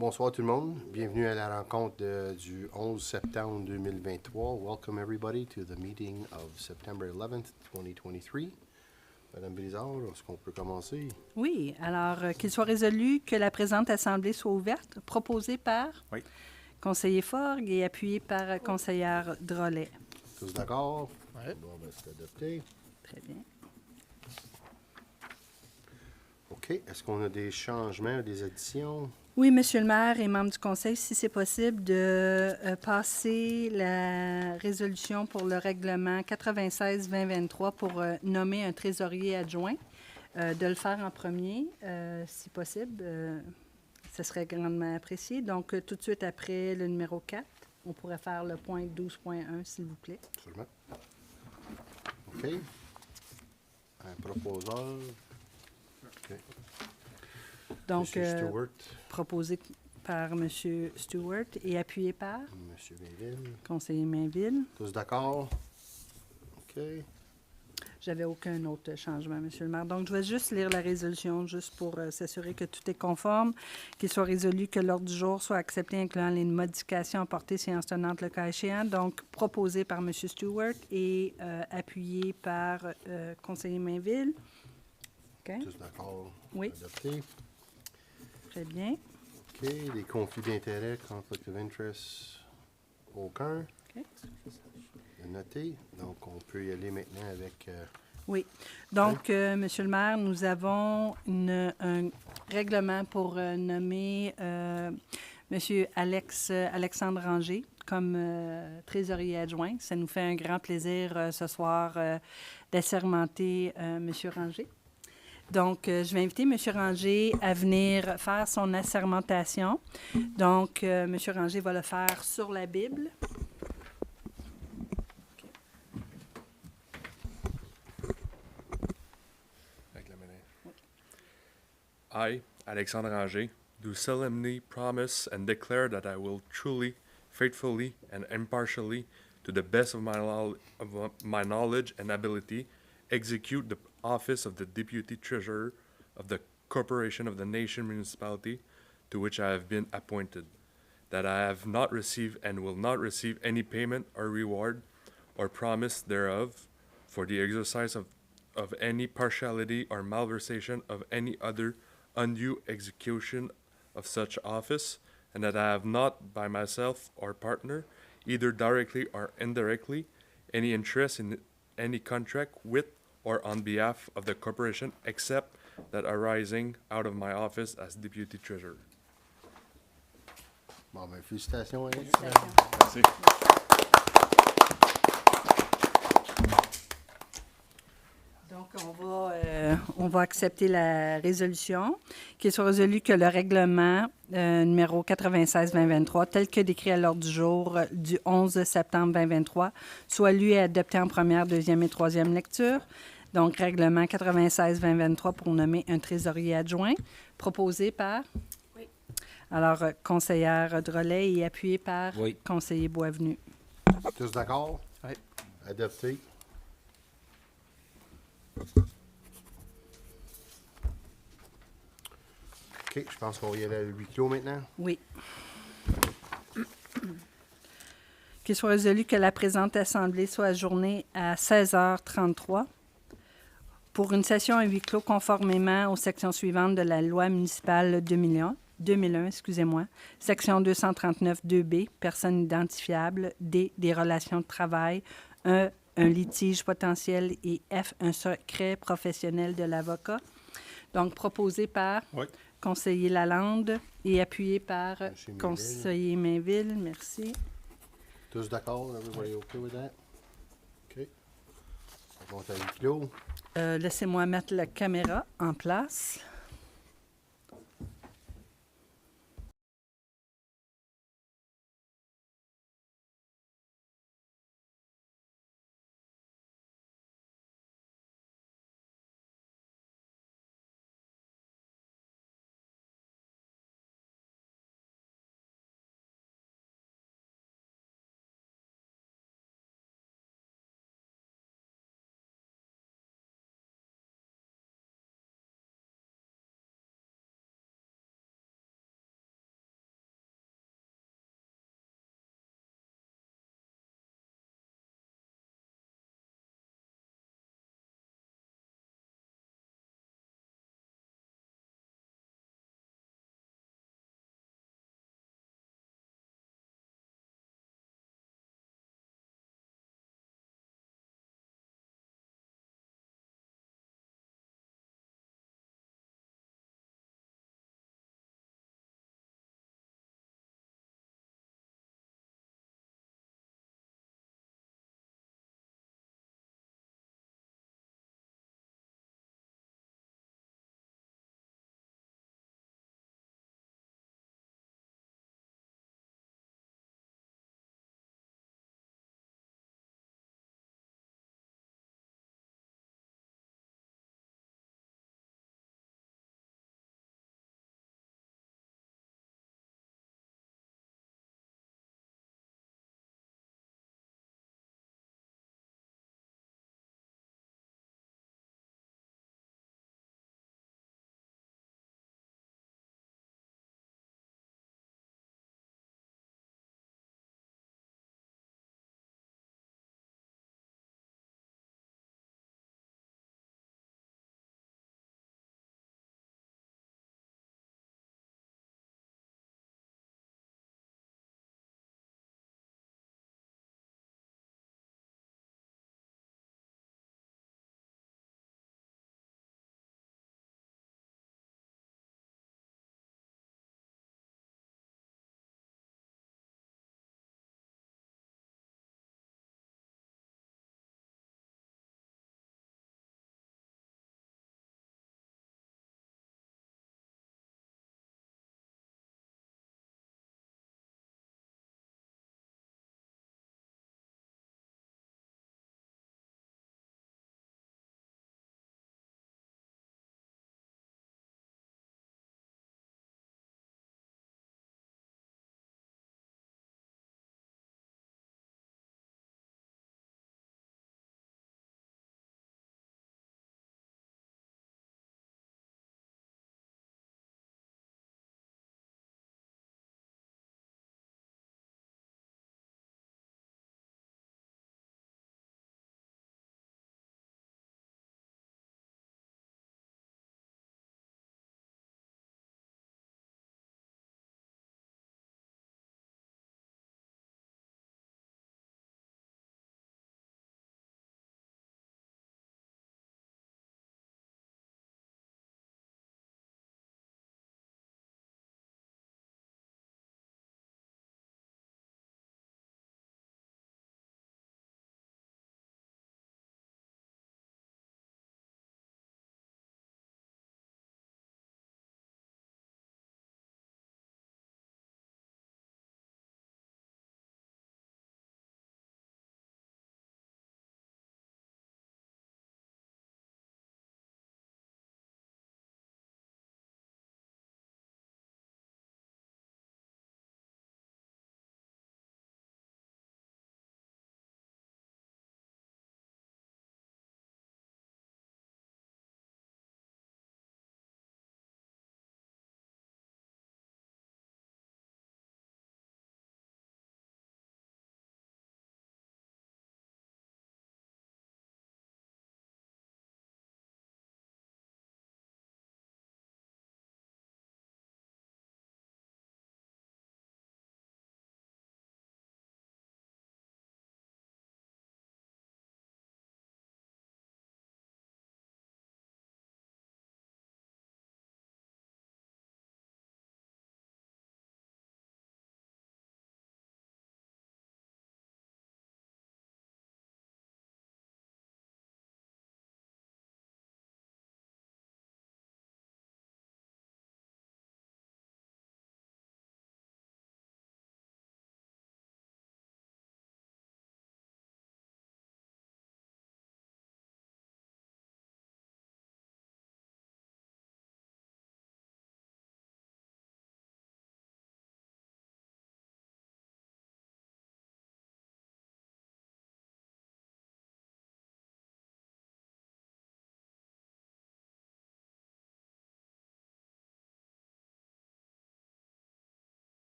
Bonsoir tout le monde. Bienvenue à la rencontre du 11 septembre 2023. Welcome everybody to the meeting of September 11th, 2023. Madame Brizard, est-ce qu'on peut commencer? Oui, alors qu'il soit résolu que la présente assemblée soit ouverte, proposée par conseiller Forgue et appuyée par conseillère Drolet. Tous d'accord? Oui. Bon, ben, c'est adopté. Très bien. OK. Est-ce qu'on a des changements, des additions? Oui, Monsieur le maire et membres du Conseil, si c'est possible, de passer la résolution pour le règlement 96-2023 pour nommer un trésorier adjoint, de le faire en premier, si possible. Ce serait grandement apprécié. Donc, tout de suite après le numéro 4, on pourrait faire le point 12.1, s'il vous plaît. Absolument. OK. Un proposeur. OK. Donc, Monsieur Stewart. proposé par M. Stewart et appuyé par Monsieur Mainville. conseiller Mainville. Tous d'accord? OK. J'avais aucun autre changement, M. le maire. Donc, je vais juste lire la résolution, juste pour s'assurer que tout est conforme, qu'il soit résolu que l'ordre du jour soit accepté, incluant les modifications apportées séance tenante le cas échéant. Donc, proposé par M. Stewart et appuyé par conseiller Mainville. OK? Tous d'accord? Oui. Adopté. Très bien. OK. Des conflits d'intérêts, conflict of interest, aucun. OK. Noté. Donc, on peut y aller maintenant avec... Oui. Donc, Monsieur le maire, nous avons un règlement pour nommer Monsieur Alexandre Ranger comme trésorier adjoint. Ça nous fait un grand plaisir ce soir d'assermenter Monsieur Ranger. Donc, je vais inviter M. Ranger à venir faire son assermentation. Donc, M. Ranger va le faire sur la Bible. I, Alexandre Ranger, do solemnly promise and declare that I will truly, faithfully, and impartially, to the best of my knowledge and ability, execute the office of the Deputy Treasurer of the Corporation of the Nation Municipality to which I have been appointed, that I have not received and will not receive any payment or reward or promise thereof for the exercise of any partiality or malversation of any other undue execution of such office, and that I have not, by myself or partner, either directly or indirectly, any interest in any contract with or on behalf of the corporation except that arising out of my office as Deputy Treasurer. Bon, ben, félicitations, Alex. Merci. Donc, on va accepter la résolution, qu'il soit résolu que le règlement numéro 96-2023, tel que décrit à l'ordre du jour du 11 septembre 2023, soit lu et adopté en première, deuxième et troisième lecture. Donc, règlement 96-2023 pour nommer un trésorier adjoint, proposé par... Oui. Alors, conseillère Drolet et appuyé par conseiller Boisvenu. Tous d'accord? Oui. Adopté. OK, je pense qu'on va y aller à huis clos maintenant. Oui. Qu'il soit résolu que la présente assemblée soit ajournée à 16h33 pour une session à huis clos conformément aux sections suivantes de la loi municipale 2001, section 239 2B, personnes identifiables, D, des relations de travail, un litige potentiel et F, un secret professionnel de l'avocat. Donc, proposé par conseiller Lalande et appuyé par conseiller Mainville. Merci. Tous d'accord? Everybody okay with that? OK. On monte à huis clos. Laissez-moi mettre la caméra en place.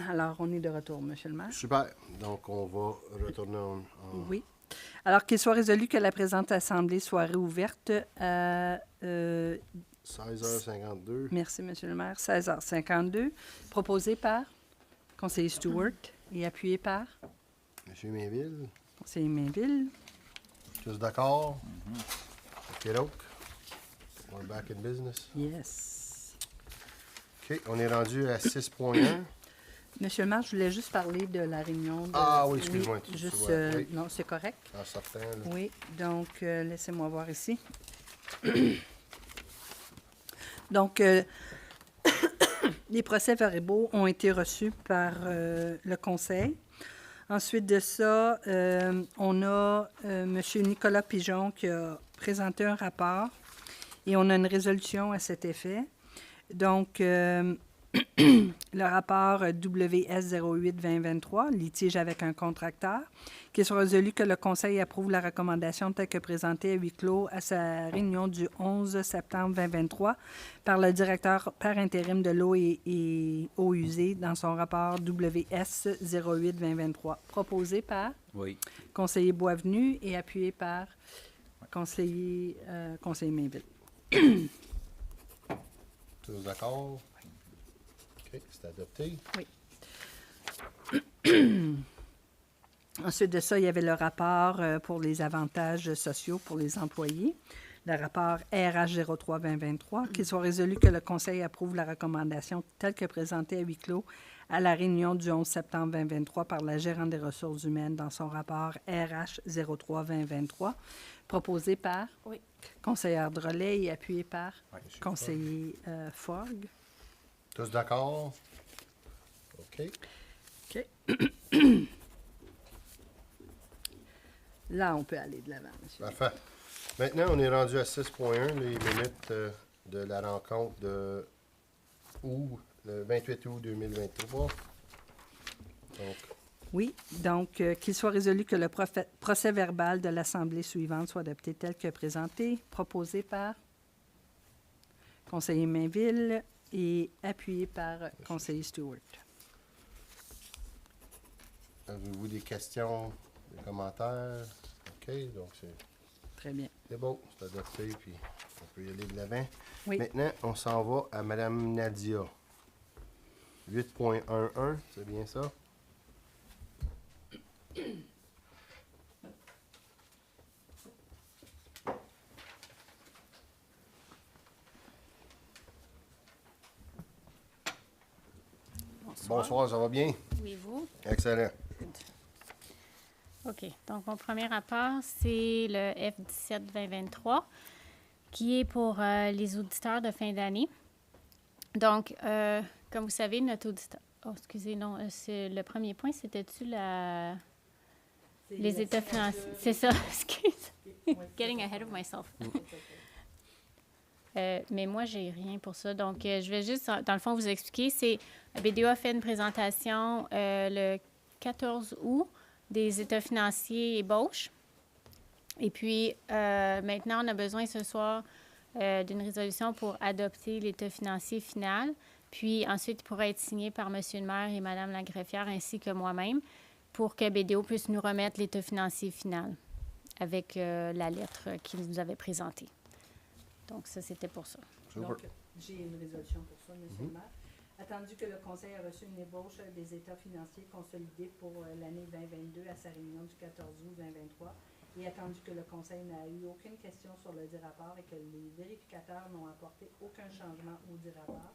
Alors, on est de retour, Monsieur le maire. Super. Donc, on va retourner en... Oui. Alors, qu'il soit résolu que la présente assemblée soit réouverte à... 16h52. merci, Monsieur le maire. 16h52. Proposé par conseiller Stewart et appuyé par Monsieur Mainville, conseiller Mainville. tous d'accord? OK, donc. We're back in business. Yes. OK, on est rendu à 6.1. Monsieur le maire, je voulais juste parler de la réunion. De... Ah oui, excuse-moi. tu Juste, vois, oui, non, c'est correct. en sortant, là. Oui, donc, laissez-moi voir ici. Donc, les procès-verbaux ont été reçus par le Conseil. Ensuite de ça, on a M. Nicolas Pigeon qui a présenté un rapport et on a une résolution à cet effet. Donc, le rapport WS 08-2023, litige avec un contracteur, qu'il soit résolu que le Conseil approuve la recommandation telle que présentée à huis clos à sa réunion du 11 septembre 2023 par le directeur par intérim de l'eau et eaux usées dans son rapport WS 08-2023, proposé par Oui. conseiller Boisvenu et appuyé par conseiller Mainville. Tous d'accord? OK, c'est adopté. Ensuite de ça, il y avait le rapport pour les avantages sociaux pour les employés, le rapport RH 03-2023, qu'il soit résolu que le Conseil approuve la recommandation telle que présentée à huis clos à la réunion du 11 septembre 2023 par la gérante des ressources humaines dans son rapport RH 03-2023, proposé par conseillère Drolet et appuyé par conseiller Fogg. Tous d'accord? OK. OK. Là, on peut aller de l'avant, monsieur. Parfait. Maintenant, on est rendu à 6.1, les minutes de la rencontre de le 28 août 2023. Donc, Oui, donc qu'il soit résolu que le procès-verbal de l'Assemblée suivante soit adopté tel que présenté, proposé par conseiller Mainville et appuyé par conseiller Stewart. avez-vous des questions, des commentaires? OK, donc Très bien. c'est bon, c'est adopté, puis on peut y aller de l'avant. Oui. Maintenant, on s'en va à Mme Nadia. 8.11, c'est bien ça? Bonsoir, ça va bien? Oui, vous? Excellent. OK. Donc, mon premier rapport, c'est le F17-2023, qui est pour les auditeurs de fin d'année. Donc, comme vous savez, notre auditeur... Oh, excusez, non, c'est le premier point, c'était-tu les états financiers? C'est ça, excuse. Getting ahead of myself. Mais moi, j'ai rien pour ça. Donc, je vais juste, dans le fond, vous expliquer. C'est, BDO a fait une présentation le 14 août des états financiers ébauches. Et puis, maintenant, on a besoin ce soir d'une résolution pour adopter l'état financier final. Puis, ensuite, il pourra être signé par M. le maire et Mme la greffière ainsi que moi-même pour que BDO puisse nous remettre l'état financier final avec la lettre qu'il nous avait présentée. Donc, ça, c'était pour ça. Super. Donc, j'ai une résolution pour ça, M. le maire. Attendu que le Conseil a reçu une ébauche des états financiers consolidés pour l'année 2022 à sa réunion du 14 août 2023, et attendu que le Conseil n'a eu aucune question sur le dit rapport et que les vérificateurs n'ont apporté aucun changement au dit rapport,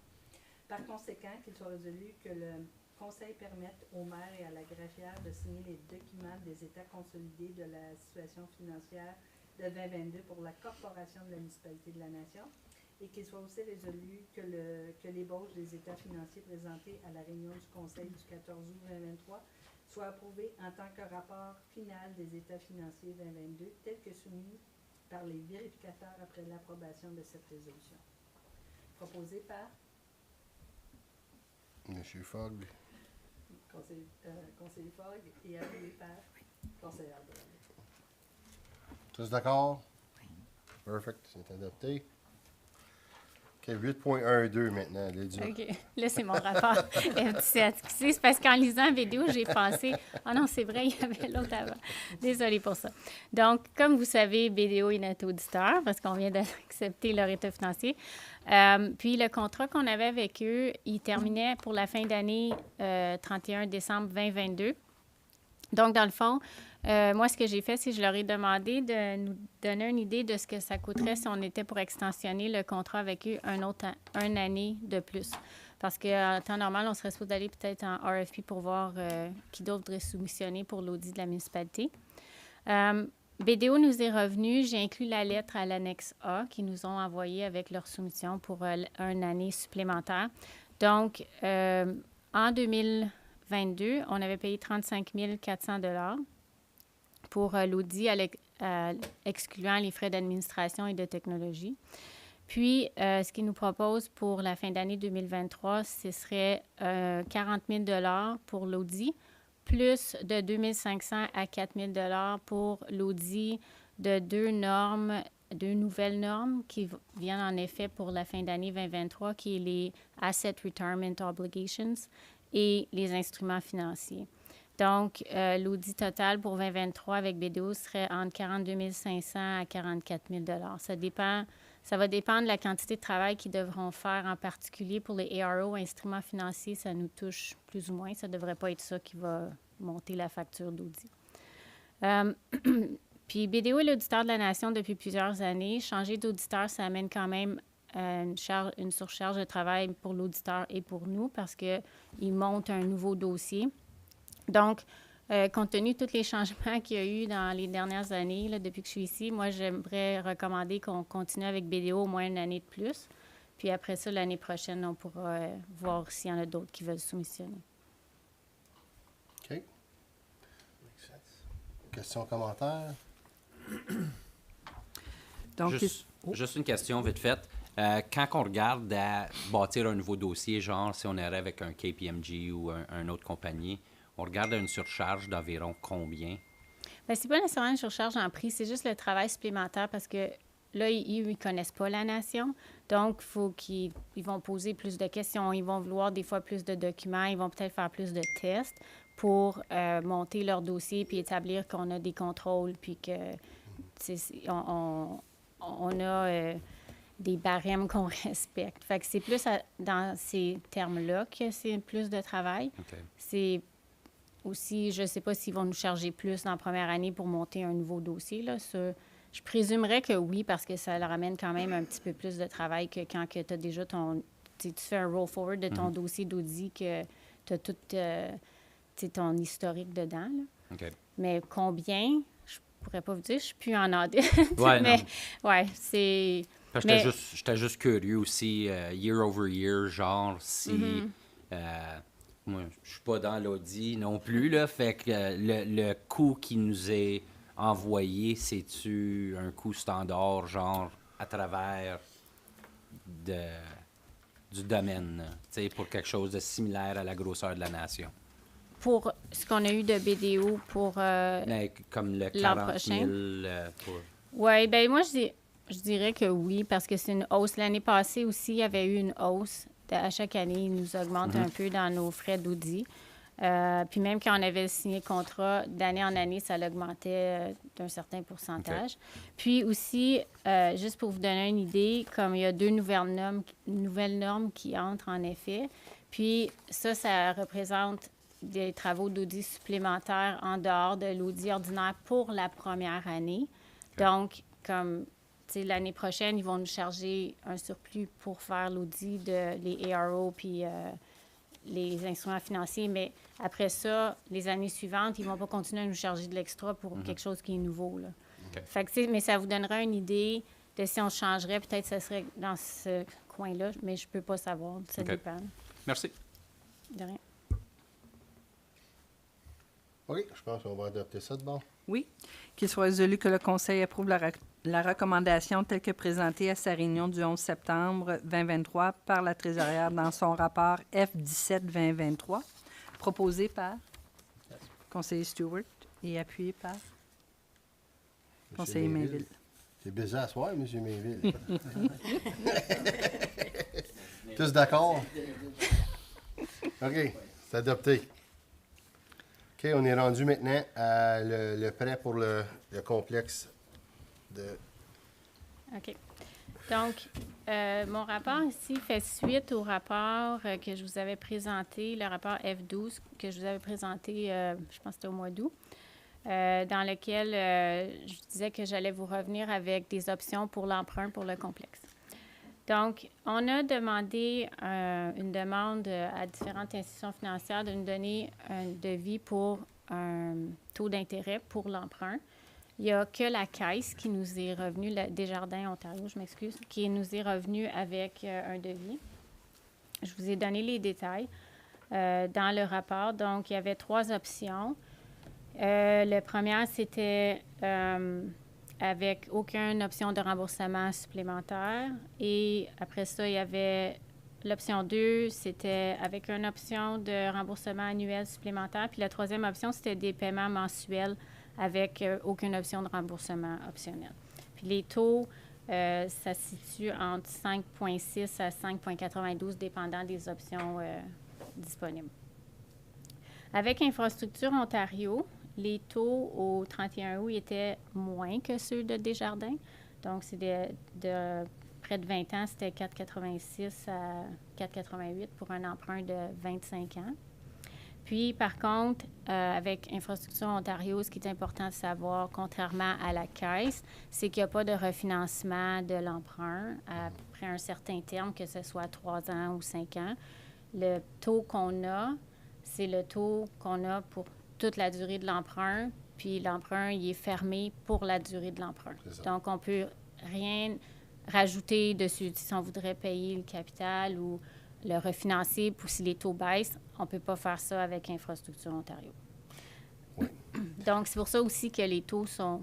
par conséquent, qu'il soit résolu que le Conseil permette au maire et à la greffière de signer les documents des états consolidés de la situation financière de 2022 pour la Corporation de la municipalité de la Nation, et qu'il soit aussi résolu que l'ébauche des états financiers présentés à la réunion du Conseil du 14 août 2023 soit approuvée en tant que rapport final des états financiers 2022 tel que soumis par les vérificateurs après l'approbation de cette résolution. Proposé par Monsieur Fogg. conseiller Fogg et appuyé par conseiller Drolet. Tous d'accord? Oui. Perfect, c'est adopté. OK, OK, 8.12 maintenant, Lydia. OK. Là, c'est mon rapport FDCATQC. C'est parce qu'en lisant la vidéo, j'ai pensé, ah non, c'est vrai, il y avait l'autre avant. Désolée pour ça. Donc, comme vous savez, BDO est notre auditeur parce qu'on vient d'accepter leur état financier. Puis, le contrat qu'on avait avec eux, il terminait pour la fin d'année 31 décembre 2022. Donc, dans le fond, moi, ce que j'ai fait, c'est que je leur ai demandé de nous donner une idée de ce que ça coûterait si on était pour extensionner le contrat avec eux une année de plus. Parce qu'en temps normal, on serait supposé aller peut-être en RFP pour voir qui d'autre voudrait soumissionner pour l'audit de la municipalité. BDO nous est revenu. J'ai inclus la lettre à l'annexe A qu'ils nous ont envoyée avec leur soumission pour une année supplémentaire. Donc, en 2022, on avait payé 35 400 $ pour l'audit excluant les frais d'administration et de technologie. Puis, ce qu'ils nous proposent pour la fin d'année 2023, ce serait 40 000 $ pour l'audit, plus de 2 500 à 4 000 $ pour l'audit de deux nouvelles normes qui viennent en effet pour la fin d'année 2023, qui est les Asset Retirement Obligations et les instruments financiers. Donc, l'audit total pour 2023 avec BDO serait entre 42 500 à 44 000 $. Ça va dépendre de la quantité de travail qu'ils devront faire, en particulier pour les ARO, instruments financiers, ça nous touche plus ou moins. Ça ne devrait pas être ça qui va monter la facture d'audit. Puis, BDO est l'auditeur de la Nation depuis plusieurs années. Changer d'auditeur, ça amène quand même une surcharge de travail pour l'auditeur et pour nous parce qu'il monte un nouveau dossier. Donc, compte tenu de tous les changements qu'il y a eu dans les dernières années, là, depuis que je suis ici, moi, j'aimerais recommander qu'on continue avec BDO au moins une année de plus. Puis après ça, l'année prochaine, on pourra voir s'il y en a d'autres qui veulent soumissionner. OK. Make sense. Questions, commentaires? Donc, Juste une question vite faite. Quand on regarde à bâtir un nouveau dossier, genre si on irait avec un KPMG ou un autre compagnie, on regarde à une surcharge d'environ combien? Bien, c'est pas nécessairement une surcharge en prix, c'est juste le travail supplémentaire parce que là, ils ne connaissent pas la Nation. Donc, il faut qu'ils vont poser plus de questions, ils vont vouloir des fois plus de documents, ils vont peut-être faire plus de tests pour monter leur dossier puis établir qu'on a des contrôles puis que on a des barèmes qu'on respecte. Fait que c'est plus dans ces termes-là que c'est plus de travail. Okay. C'est aussi, je ne sais pas s'ils vont nous charger plus dans la première année pour monter un nouveau dossier. Là. Ça, je présumerais que oui, parce que ça leur amène quand même un petit peu plus de travail que quand tu as déjà tu fais un roll forward de ton dossier d'audit, que tu as tout ton historique dedans. Là. Okay. Mais combien, je pourrais pas vous dire, je suis plus en audit. Ouais, mais non. ouais, c'est... J'étais juste curieux aussi, year over year, genre si... moi, je suis pas dans l'audit non plus, là, fait que le coût qui nous est envoyé, c'est-tu un coût standard, genre, à travers du domaine, tu sais, pour quelque chose de similaire à la grosseur de la Nation? Pour ce qu'on a eu de BDO pour Comme le l'an 40 000 prochain. pour... Oui, bien moi, je dirais que oui, parce que c'est une hausse. L'année passée aussi, il y avait eu une hausse. À chaque année, ils nous augmentent un peu dans nos frais d'audit. Puis même quand on avait signé le contrat, d'année en année, ça l'augmentait d'un certain pourcentage. Okay. Puis aussi, juste pour vous donner une idée, comme il y a deux nouvelles normes qui entrent en effet, puis ça représente des travaux d'audit supplémentaires en dehors de l'audit ordinaire pour la première année. Okay. Donc, comme l'année prochaine, ils vont nous charger un surplus pour faire l'audit les ARO puis les instruments financiers. Mais après ça, les années suivantes, ils ne vont pas continuer à nous charger de l'extra pour quelque chose qui est nouveau. Là. Okay. Fait que, mais ça vous donnera une idée de si on changerait. Peut-être que ça serait dans ce coin-là, mais je ne peux pas savoir. Ça dépend. Merci. De rien. OK, je pense qu'on va adopter ça de bon. Oui. Qu'il soit résolu que le Conseil approuve la recommandation telle que présentée à sa réunion du 11 septembre 2023 par la trésorière dans son rapport F-17-2023, proposé par conseiller Stewart et appuyé par conseiller Mainville. C'est bizarre à soir, M. Mainville. Tous d'accord? OK, c'est adopté. OK, on est rendu maintenant à le prêt pour le complexe de... OK. Donc, mon rapport ici fait suite au rapport que je vous avais présenté, le rapport F12 que je vous avais présenté, je pense que c'était au mois d'août, dans lequel je disais que j'allais vous revenir avec des options pour l'emprunt pour le complexe. Donc, on a demandé une demande à différentes institutions financières de nous donner un devis pour un taux d'intérêt pour l'emprunt. Il n'y a que la Caisse qui nous est revenue, Desjardins Ontario, je m'excuse, qui nous est revenue avec un devis. Je vous ai donné les détails dans le rapport. Donc, il y avait 3 options. La première, c'était avec aucune option de remboursement supplémentaire. Et après ça, il y avait l'option 2, c'était avec une option de remboursement annuel supplémentaire. Puis la troisième option, c'était des paiements mensuels avec aucune option de remboursement optionnel. Puis les taux, ça se situe entre 5,6 à 5,92, dépendant des options disponibles. Avec Infrastructure Ontario, les taux au 31 août étaient moins que ceux de Desjardins. Donc, c'est de près de 20 ans, c'était 4,86 à 4,88 pour un emprunt de 25 ans. Puis, par contre, avec Infrastructure Ontario, ce qui est important de savoir, contrairement à la Caisse, c'est qu'il n'y a pas de refinancement de l'emprunt après un certain terme, que ce soit 3 ans ou 5 ans. Le taux qu'on a, c'est le taux qu'on a pour toute la durée de l'emprunt, puis l'emprunt, il est fermé pour la durée de l'emprunt. Donc, on ne peut rien rajouter dessus. Si on voudrait payer le capital ou le refinancer, pour si les taux baissent, on ne peut pas faire ça avec Infrastructure Ontario. Oui. Donc, c'est pour ça aussi que les taux sont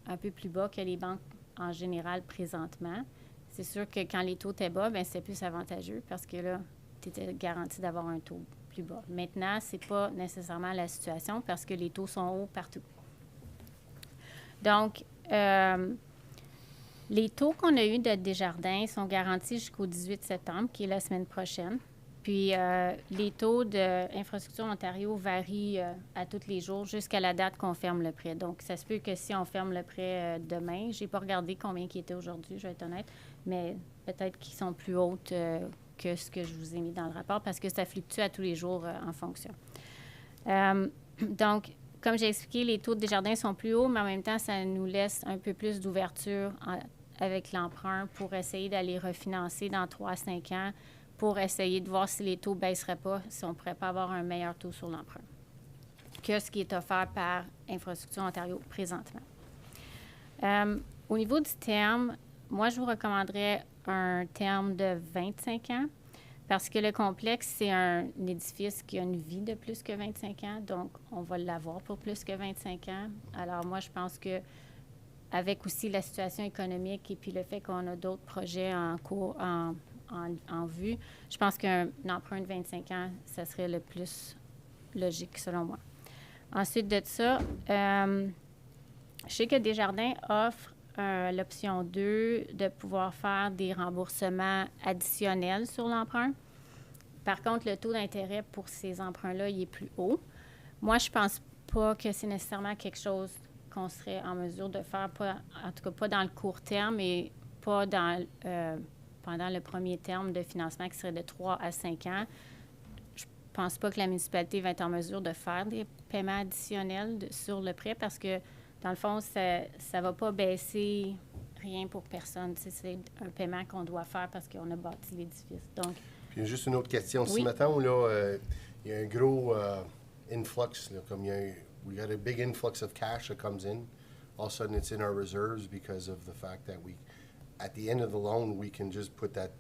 un peu plus bas que les banques en général présentement. C'est sûr que quand les taux étaient bas, bien, c'est plus avantageux parce que là, tu étais garanti d'avoir un taux plus bas. Maintenant, ce n'est pas nécessairement la situation parce que les taux sont hauts partout. Donc, les taux qu'on a eus de Desjardins sont garantis jusqu'au 18 septembre, qui est la semaine prochaine. Puis, les taux d'Infrastructure Ontario varient à tous les jours jusqu'à la date qu'on ferme le prêt. Donc, ça se peut que si on ferme le prêt demain, je n'ai pas regardé combien qui était aujourd'hui, je vais être honnête, mais peut-être qu'ils sont plus hautes que ce que je vous ai mis dans le rapport parce que ça fluctue à tous les jours en fonction. Donc, comme j'ai expliqué, les taux de Desjardins sont plus hauts, mais en même temps, ça nous laisse un peu plus d'ouverture avec l'emprunt pour essayer d'aller refinancer dans 3 à 5 ans pour essayer de voir si les taux ne baisseraient pas, si on ne pourrait pas avoir un meilleur taux sur l'emprunt que ce qui est offert par Infrastructure Ontario présentement. Au niveau du terme, moi, je vous recommanderais un terme de 25 ans parce que le complexe, c'est un édifice qui a une vie de plus que 25 ans, donc on va l'avoir pour plus que 25 ans. Alors moi, je pense que avec aussi la situation économique et puis le fait qu'on a d'autres projets en cours, en vue, je pense qu'un emprunt de 25 ans, ça serait le plus logique, selon moi. Ensuite de ça, je sais que Desjardins offre l'option 2 de pouvoir faire des remboursements additionnels sur l'emprunt. Par contre, le taux d'intérêt pour ces emprunts-là, il est plus haut. Moi, je ne pense pas que c'est nécessairement quelque chose qu'on serait en mesure de faire, en tout cas pas dans le court terme et pas pendant le premier terme de financement qui serait de 3 à 5 ans. Je ne pense pas que la municipalité va être en mesure de faire des paiements additionnels sur le prêt parce que, dans le fond, ça ne va pas baisser rien pour personne. C'est un paiement qu'on doit faire parce qu'on a bâti l'édifice. Donc, puis juste une autre question. Oui. Si, mettons, là, il y a un gros influx, là, comme il y a we got a big influx of cash that comes in, all of a sudden it's in our reserves because of the fact that at the end of the loan, we can just put that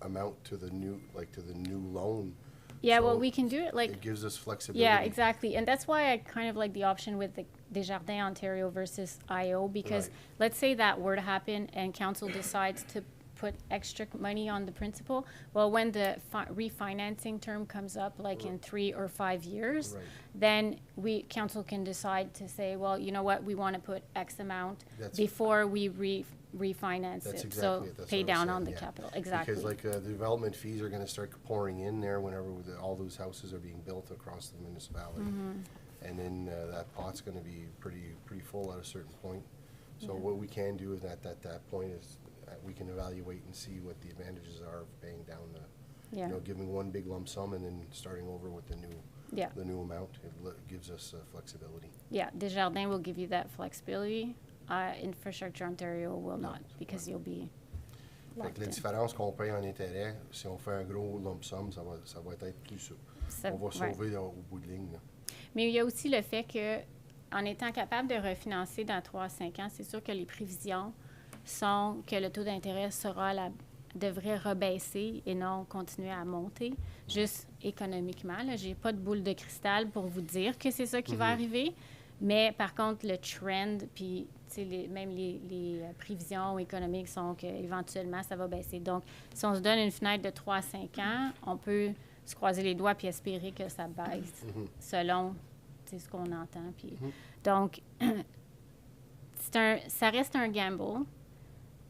amount to the new loan. yeah, So well, we can do it It gives us flexibility. Yeah, exactly. And that's why I kind of like the option with the Desjardins Ontario versus IO because Right. let's say that were to happen and council decides to put extra money on the principal. Well, when the refinancing term comes up, like in 3 or 5 years, Right. then council can decide to say, well, you know what, we want to put X amount That's- before we refinance That's it. exactly So it. That's pay what I was down on the saying, yeah. capital. Exactly. Because like the development fees are gonna start pouring in there whenever all those houses are being built across the municipality. And then that pot's gonna be pretty full at a certain point. So what we can do is at that point is we can evaluate and see what the advantages are of paying down Yeah. giving one big lump sum and then starting over with the new amount. It gives us flexibility. Yeah, Desjardins will give you that flexibility. Infrastructure Ontario will not, because you'll be Fait locked que la in. différence qu'on paye en intérêt, si on fait un gros lump sum, ça va être plus sûr. Ça- On va ouais. sauver au bout de ligne. Là. Mais il y a aussi le fait que, en étant capable de refinancer dans 3 à 5 ans, c'est sûr que les prévisions sont que le taux d'intérêt devrait rebaisser et non continuer à monter, juste économiquement. Je n'ai pas de boule de cristal pour vous dire que c'est ça qui va arriver, mais par contre, le trend, puis même les prévisions économiques sont qu'éventuellement, ça va baisser. Donc, si on se donne une fenêtre de 3 à 5 ans, on peut se croiser les doigts puis espérer que ça baisse selon ce qu'on entend. Puis, donc, ça reste un gamble.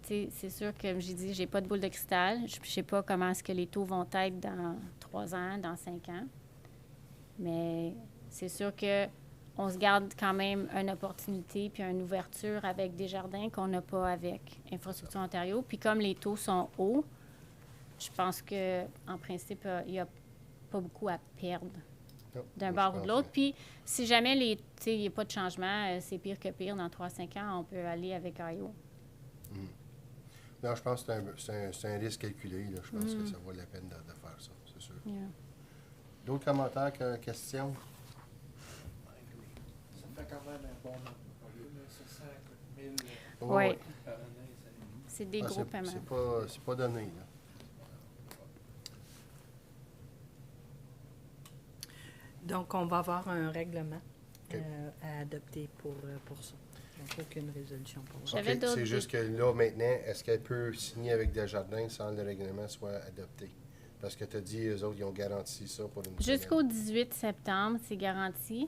C'est sûr que, comme j'ai dit, j'ai pas de boule de cristal. Je sais pas comment est-ce que les taux vont être dans 3 ans, dans 5 ans. Mais c'est sûr que on se garde quand même une opportunité puis une ouverture avec Desjardins qu'on n'a pas avec Infrastructure Ontario. Puis comme les taux sont hauts, je pense que en principe, il n'y a pas beaucoup à perdre Non, d'un moi, je bord ou de pense l'autre. Puis si jamais il n'y a pas de changement, c'est pire que pire, dans 3-5 ans, on peut aller avec IO. Non, je pense que c'est un risque calculé. Là. Je pense que ça vaut la peine de faire ça, c'est sûr. Yeah. D'autres commentaires, questions? Ça fait quand même un bon nombre. 950 000 Oui. par année. C'est des Ah, gros paiements. c'est pas donné. Là. Donc, on va avoir un règlement OK. à adopter pour ça. Donc, aucune résolution pour ça. J'avais OK, d'autres c'est juste que là, maintenant, est-ce qu'elle peut signer avec Desjardins sans le règlement soit adopté? Parce que tu as dit, eux autres, ils ont garanti ça pour une Jusqu'au semaine. 18 septembre, c'est garanti.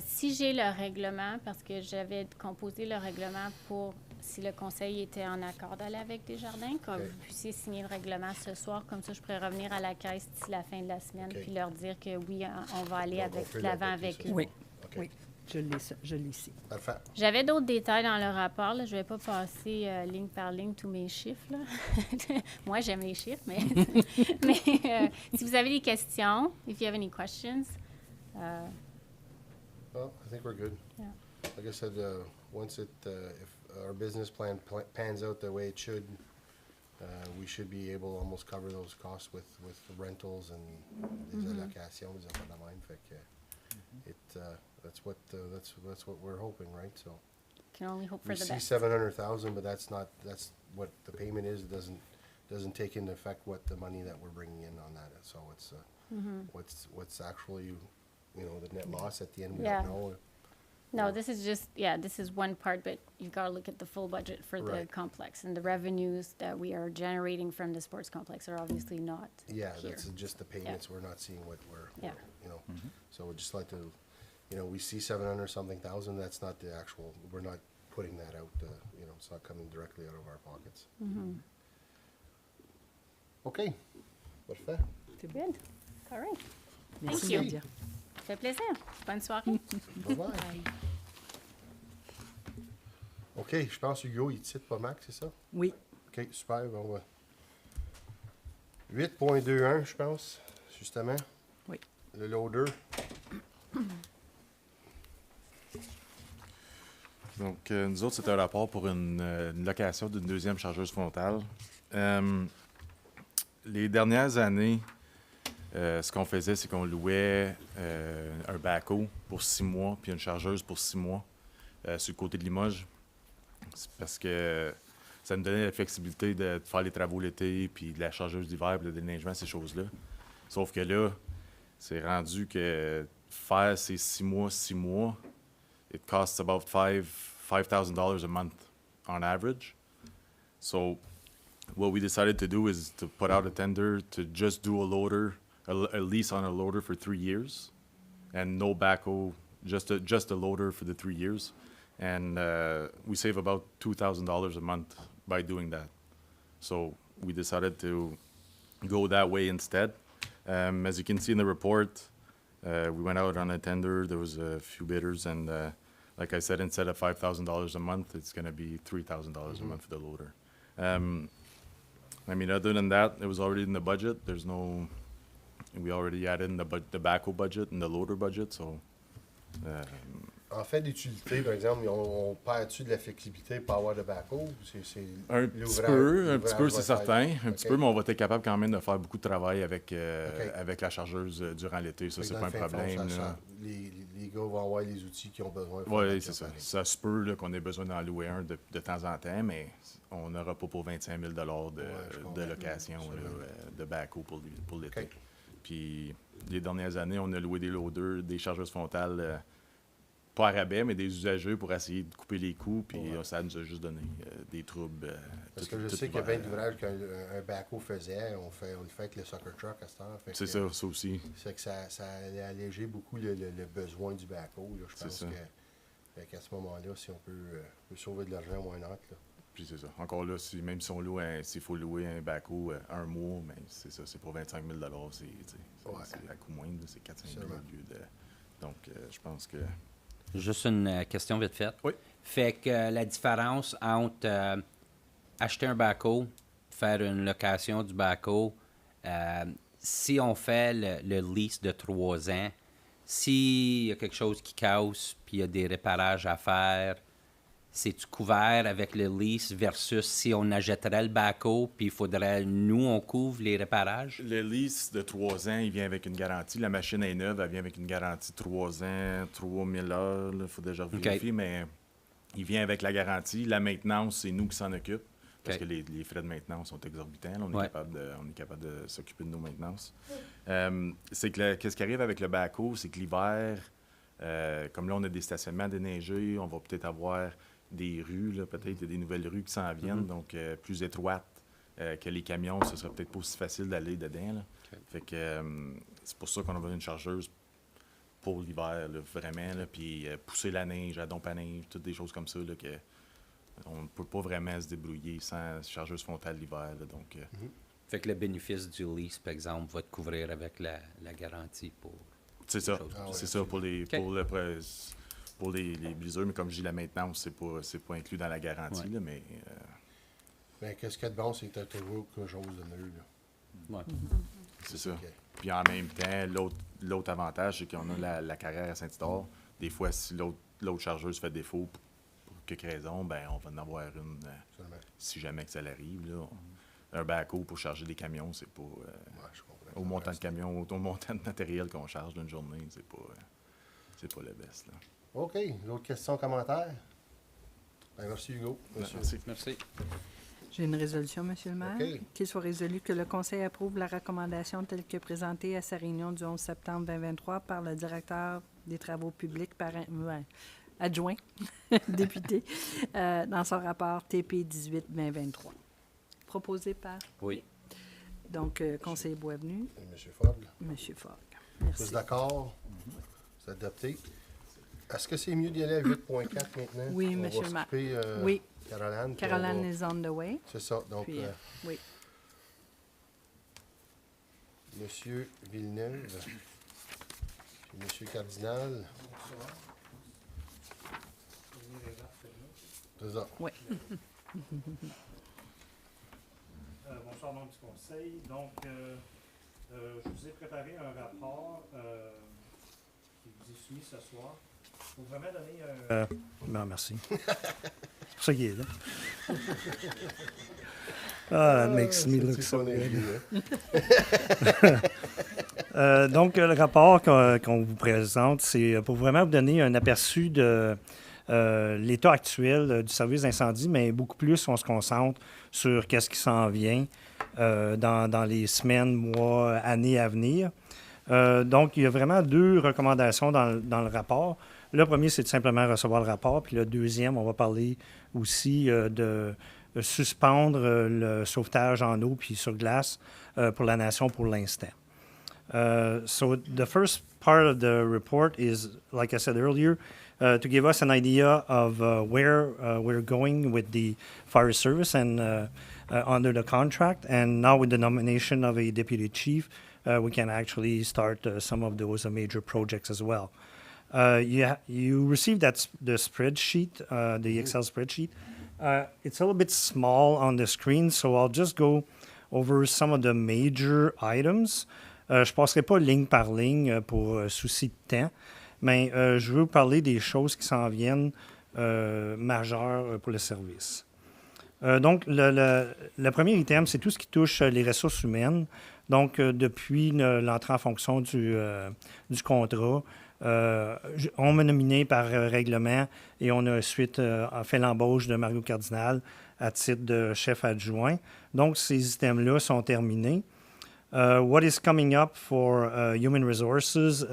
Si j'ai le règlement, parce que j'avais composé le règlement pour, si le Conseil était en accord d'aller avec Desjardins, que OK. vous puissiez signer le règlement ce soir, comme ça je pourrais revenir à la caisse d'ici la fin de la semaine, OK. puis leur dire que oui, on va aller Donc, on avec peut l'avant l'adopter, avec ça. eux. Oui, OK. oui, je l'ai ici. Parfait. J'avais d'autres détails dans le rapport. Là. Je ne vais pas passer ligne par ligne tous mes chiffres. Là. Moi, j'aime les chiffres, mais, si vous avez des questions, if you have any questions, Well, I think we're good. Yeah. Like I said, once if our business plan pans out the way it should, we should be able to almost cover those costs with the rentals and les allocations, les affaires de même. Fait que that's what we're hoping, right? So can only hope for we the see best. 700,000, but that's what the payment is. It doesn't take into effect what the money that we're bringing in on that. So it's what's actually the net loss at the end. We Yeah. don't know. No, this is just, this is one part, but you've got to look at the full budget for the Right. complex. And the revenues that we are generating from the sports complex are obviously not Yeah, here. that's just the payments. We're not seeing what Yeah. So we'd just like to, we see 700-something thousand. That's not the actual. We're not putting that out. It's not coming directly out of our pockets. Okay. Parfait. C'est bon. Good. All right. Merci, you. Nadia. Ça fait plaisir. Bonne soirée. Bye-bye. OK, je pense Hugo, il titre pas Mac, c'est ça? Oui. OK, super. Bon, 8.21, je pense, justement. Oui. Le loader. Donc, nous autres, c'est un rapport pour une location d'une deuxième chargeuse frontale. Les dernières années, ce qu'on faisait, c'est qu'on louait un backhoe pour 6 mois, puis une chargeuse pour 6 mois sur le côté de Limoges. C'est parce que ça nous donnait la flexibilité de faire les travaux l'été, puis de la chargeuse d'hiver, puis le déneigement, ces choses-là. Sauf que là, c'est rendu que faire ces 6 mois, it costs about $5,000 a month on average. So, what we decided to do is to put out a tender to just do a loader, a lease on a loader for 3 years, and no backhoe, just a loader for the 3 years. And we save about $2,000 a month by doing that. So we decided to go that way instead. As you can see in the report, we went out on a tender. There was a few bidders, and like I said, instead of $5,000 a month, it's going to be $3,000 a month for the loader. I mean, other than that, it was already in the budget. We already added in the backhoe budget and the loader budget, so. En fait, d'utilité, par exemple, on perd-tu de la flexibilité pour avoir de backhoe? Un petit peu, c'est certain. Un petit peu, mais on va être capable quand même de faire beaucoup de travail avec la chargeuse durant l'été. Ça, c'est pas un problème. Les gars vont avoir les outils qu'ils ont besoin. Oui, c'est ça. Ça se peut là, qu'on ait besoin d'en louer un de temps en temps, mais on n'aura pas pour 25 000 de location de backhoe pour l'été. Okay. Puis, les dernières années, on a loué des loaders, des chargeuses frontales, pas à rabais, mais des usagers pour essayer de couper les coûts, puis ça nous a juste donné des troubles. Parce que je sais qu'il y a bien d'ouvrages qu'un backhoe faisait. On le fait avec le soccer truck à cette heure. C'est ça aussi. C'est que ça a allégé beaucoup le besoin du backhoe. Là. Je pense qu'à ce moment-là, si on peut sauver de l'argent, why not? Là. Puis c'est ça. Encore là, même si on loue s'il faut louer un backhoe un mois, mais c'est ça, c'est pour 25 000 c'est à coût moindre, c'est 4-5 000 au lieu de... Donc, je pense que... Juste une question vite faite. Oui. Fait que la différence entre acheter un backhoe, faire une location du backhoe, si on fait le lease de 3 ans, s'il y a quelque chose qui casse, puis il y a des réparages à faire, c'est-tu couvert avec le lease versus si on achèterait le backhoe, puis il faudrait, nous, on couvre les réparages? Le lease de 3 ans, il vient avec une garantie. La machine est neuve, elle vient avec une garantie de 3 ans, 3000 heures. Il faut déjà vérifier, mais il vient avec la garantie. La maintenance, c'est nous qui s'en occupe. Parce que les frais de maintenance sont exorbitants. Là, on est capable de s'occuper de nos maintenances. C'est que qu'est-ce qui arrive avec le backhoe, c'est que l'hiver, comme là, on a des stationnements déneigés, on va peut-être avoir des rues, là, peut-être des nouvelles rues qui s'en viennent, donc plus étroites que les camions, ce serait peut-être pas aussi facile d'aller dedans. Là. Fait que c'est pour ça qu'on a besoin d'une chargeuse pour l'hiver, là, vraiment, là, puis pousser la neige, la dompe à neige, toutes des choses comme ça, là, que on ne peut pas vraiment se débrouiller sans chargeuse frontale l'hiver. Là, donc, Fait que le bénéfice du lease, par exemple, va te couvrir avec la garantie pour... C'est ça, c'est ça pour les briseurs, mais comme je dis, la maintenance, c'est pas inclus dans la garantie, là, mais... Ben, qu'est-ce qu'il y a de bon, c'est que tu as toujours quelque chose de mieux. Là. Ouais. C'est ça. Puis en même temps, l'autre avantage, c'est qu'on a la carrière à Saint-Isidore. Des fois, si l'autre chargeuse fait défaut pour quelque raison, ben on va en avoir une si jamais que ça l'arrive. Là. Un backhoe pour charger des camions, c'est pas... je comprends. Au montant de camion, au montant de matériel qu'on charge d'une journée, c'est pas le best. Là. OK. D'autres questions, commentaires? Ben, merci, Hugo. Merci. J'ai une résolution, Monsieur le maire. OK. Qu'il soit résolu que le Conseil approuve la recommandation telle que présentée à sa réunion du 11 septembre 2023 par le directeur des travaux publics adjoint, député, dans son rapport TP 18-2023. Proposé par... Oui. Donc, Conseiller Boisvenu. Monsieur Fogg. Monsieur Fogg. Tous Merci. d'accord? C'est adopté. Est-ce que c'est mieux d'y aller à 8.4 maintenant? Oui, Monsieur le maire. Oui. Caroline. Caroline is on the way. C'est ça. Donc, Puis, oui. Monsieur Villeneuve, puis Monsieur Cardinal. C'est ça. Oui. Bonsoir, membre du Conseil. Donc, je vous ai préparé un rapport qui vous est soumis ce soir. Pour vraiment donner un... Non, merci. C'est pour ça qu'il est là. That makes me look so good. Donc, le rapport qu'on vous présente, c'est pour vraiment vous donner un aperçu de l'état actuel du service d'incendie, mais beaucoup plus, on se concentre sur qu'est-ce qui s'en vient dans les semaines, mois, années à venir. Donc, il y a vraiment 2 recommandations dans le rapport. Le premier, c'est de simplement recevoir le rapport. Puis le deuxième, on va parler aussi de suspendre le sauvetage en eau puis sur glace pour la nation pour l'instant. So the first part of the report is, like I said earlier, to give us an idea of where we're going with the fire service and under the contract. And now with the nomination of a deputy chief, we can actually start some of those major projects as well. You received the spreadsheet, the Excel spreadsheet. It's a little bit small on the screen, so I'll just go over some of the major items. Je ne passerai pas ligne par ligne pour souci de temps, mais je veux vous parler des choses qui s'en viennent majeures pour le service. Donc, le premier item, c'est tout ce qui touche les ressources humaines. Donc, depuis l'entrée en fonction du contrat, on m'a nominé par règlement et on a ensuite fait l'embauche de Mario Cardinal à titre de chef adjoint. Donc, ces items-là sont terminés. What is coming up for human resources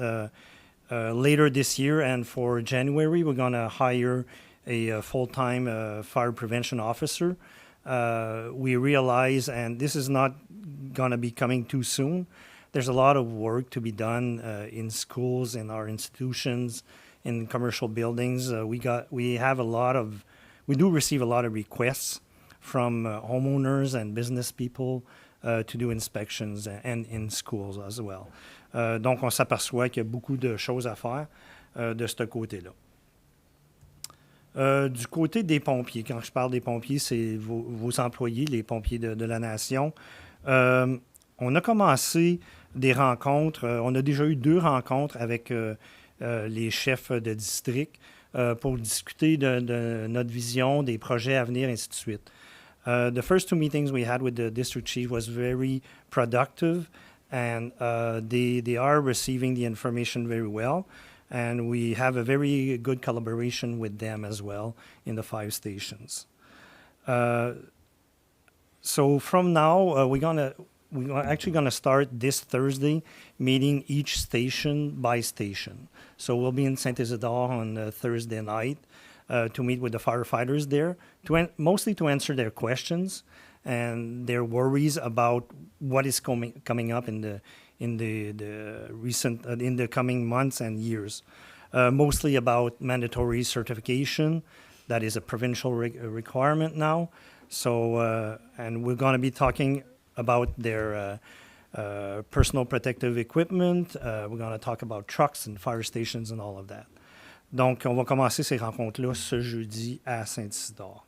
later this year and for January, we're going to hire a full-time fire prevention officer. We realize, and this is not going to be coming too soon, there's a lot of work to be done in schools, in our institutions, in commercial buildings. We do receive a lot of requests from homeowners and business people to do inspections and in schools as well. Donc, on s'aperçoit qu'il y a beaucoup de choses à faire de ce côté-là. Du côté des pompiers, quand je parle des pompiers, c'est vos employés, les pompiers de la Nation. On a commencé des rencontres. On a déjà eu 2 rencontres avec les chefs de district pour discuter de notre vision, des projets à venir, ainsi de suite. The first 2 meetings we had with the district chief was very productive, and they are receiving the information very well, and we have a very good collaboration with them as well in the 5 stations. So from now, we're actually going to start this Thursday meeting each station by station. So we'll be in Saint-Isidore on Thursday night to meet with the firefighters there, mostly to answer their questions and their worries about what is coming up in the coming months and years. Mostly about mandatory certification. That is a provincial requirement now. So, and we're going to be talking about their personal protective equipment. We're going to talk about trucks and fire stations and all of that. Donc, on va commencer ces rencontres-là ce jeudi à Saint-Isidore.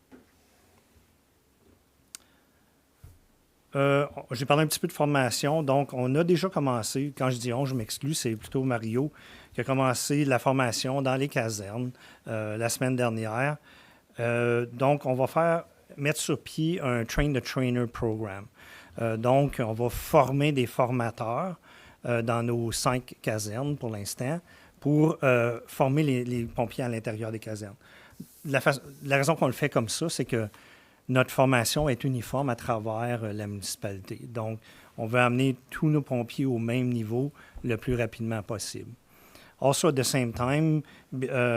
J'ai parlé un petit peu de formation. Donc, on a déjà commencé, quand je dis on, je m'exclus, c'est plutôt Mario qui a commencé la formation dans les casernes la semaine dernière. Donc, on va mettre sur pied un train-the-trainer programme. Donc, on va former des formateurs dans nos 5 casernes pour l'instant pour former les pompiers à l'intérieur des casernes. La raison qu'on le fait comme ça, c'est que notre formation est uniforme à travers la municipalité. Donc, on veut amener tous nos pompiers au même niveau le plus rapidement possible. Also, at the same time,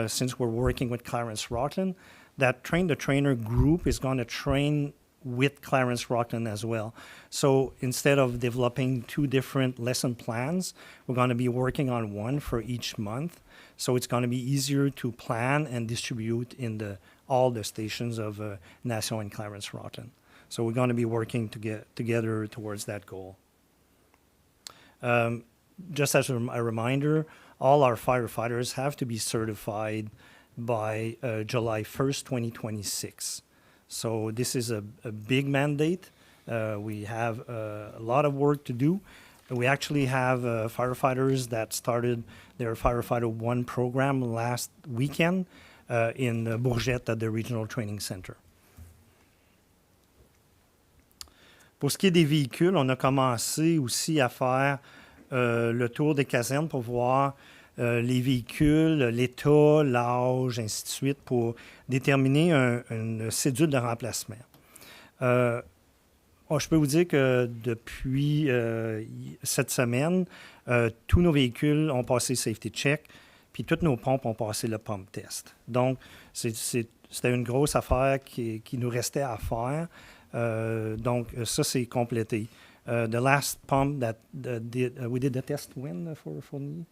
since we're working with Clarence Rockland, that train-the-trainer group is going to train with Clarence Rockland as well. So instead of developing 2 different lesson plans, we're going to be working on one for each month. So it's going to be easier to plan and distribute in all the stations of Nation and Clarence Rockland. So we're going to be working together towards that goal. Just as a reminder, all our firefighters have to be certified by July 1st, 2026. So this is a big mandate. We have a lot of work to do. We actually have firefighters that started their Firefighter 1 program last weekend in Bourgette at the Regional Training Center. Pour ce qui est des véhicules, on a commencé aussi à faire le tour des casernes pour voir les véhicules, l'état, l'âge, ainsi de suite, pour déterminer une cédule de remplacement. Je peux vous dire que depuis cette semaine, tous nos véhicules ont passé safety check, puis toutes nos pompes ont passé le pump test. Donc, c'était une grosse affaire qui nous restait à faire. Donc, ça, c'est complété. The last pump that we did the test when for Fournier?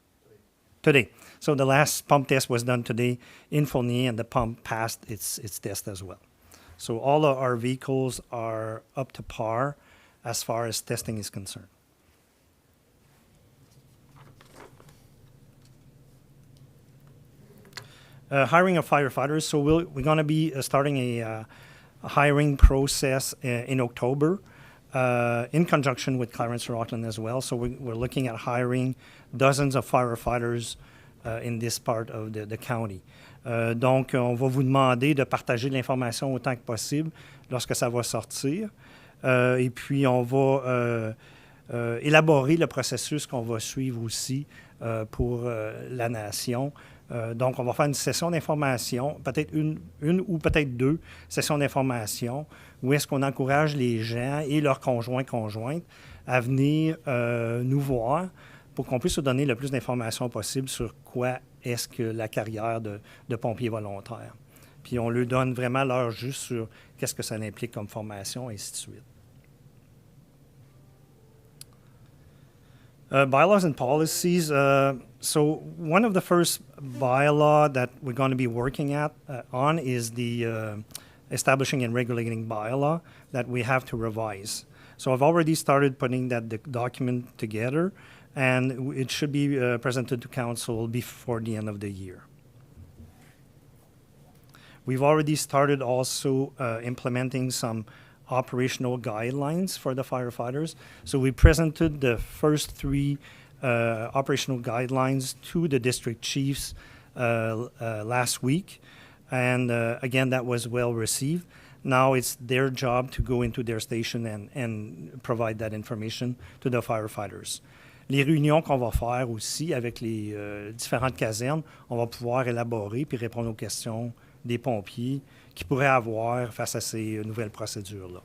Today. So the last pump test was done today in Fournier, and the pump passed its test as well. So all of our vehicles are up to par as far as testing is concerned. Hiring of firefighters. So we're going to be starting a hiring process in October in conjunction with Clarence Rockland as well. So we're looking at hiring dozens of firefighters in this part of the county. Donc, on va vous demander de partager l'information autant que possible lorsque ça va sortir. Et puis, on va élaborer le processus qu'on va suivre aussi pour la nation. Donc, on va faire une session d'information, peut-être une ou peut-être 2 sessions d'information, où est-ce qu'on encourage les gens et leurs conjointes à venir nous voir pour qu'on puisse se donner le plus d'informations possible sur quoi est-ce que la carrière de pompier volontaire. Puis on leur donne vraiment l'heure juste sur qu'est-ce que ça implique comme formation, et ainsi de suite. Bylaws and policies. So one of the first bylaw that we're going to be working on is the establishing and regulating bylaw that we have to revise. So I've already started putting that document together, and it should be presented to council before the end of the year. We've already started also implementing some operational guidelines for the firefighters. So we presented the first 3 operational guidelines to the district chiefs last week. And again, that was well received. Now it's their job to go into their station and provide that information to the firefighters. Les réunions qu'on va faire aussi avec les différentes casernes, on va pouvoir élaborer puis répondre aux questions des pompiers qui pourraient avoir face à ces nouvelles procédures-là.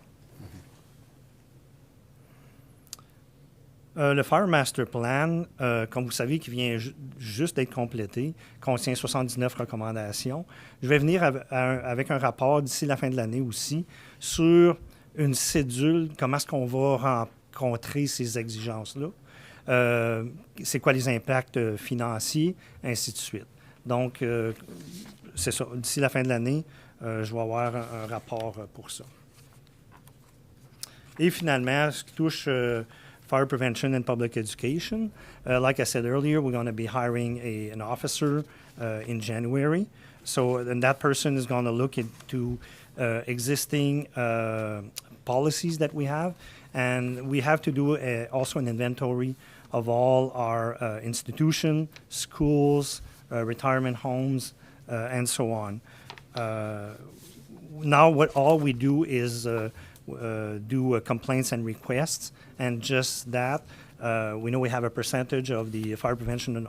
Le Fire Master Plan, comme vous savez, qui vient juste d'être complété, contient 79 recommandations. Je vais venir avec un rapport d'ici la fin de l'année aussi sur une cédule, comment est-ce qu'on va rencontrer ces exigences-là, c'est quoi les impacts financiers, ainsi de suite. Donc, c'est ça. D'ici la fin de l'année, je vais avoir un rapport pour ça. Et finalement, ce qui touche fire prevention and public education, like I said earlier, we're going to be hiring an officer in January. So, and that person is going to look into existing policies that we have, and we have to do also an inventory of all our institutions, schools, retirement homes, and so on. Now, all we do is do complaints and requests, and just that. We know we have a percentage of the fire prevention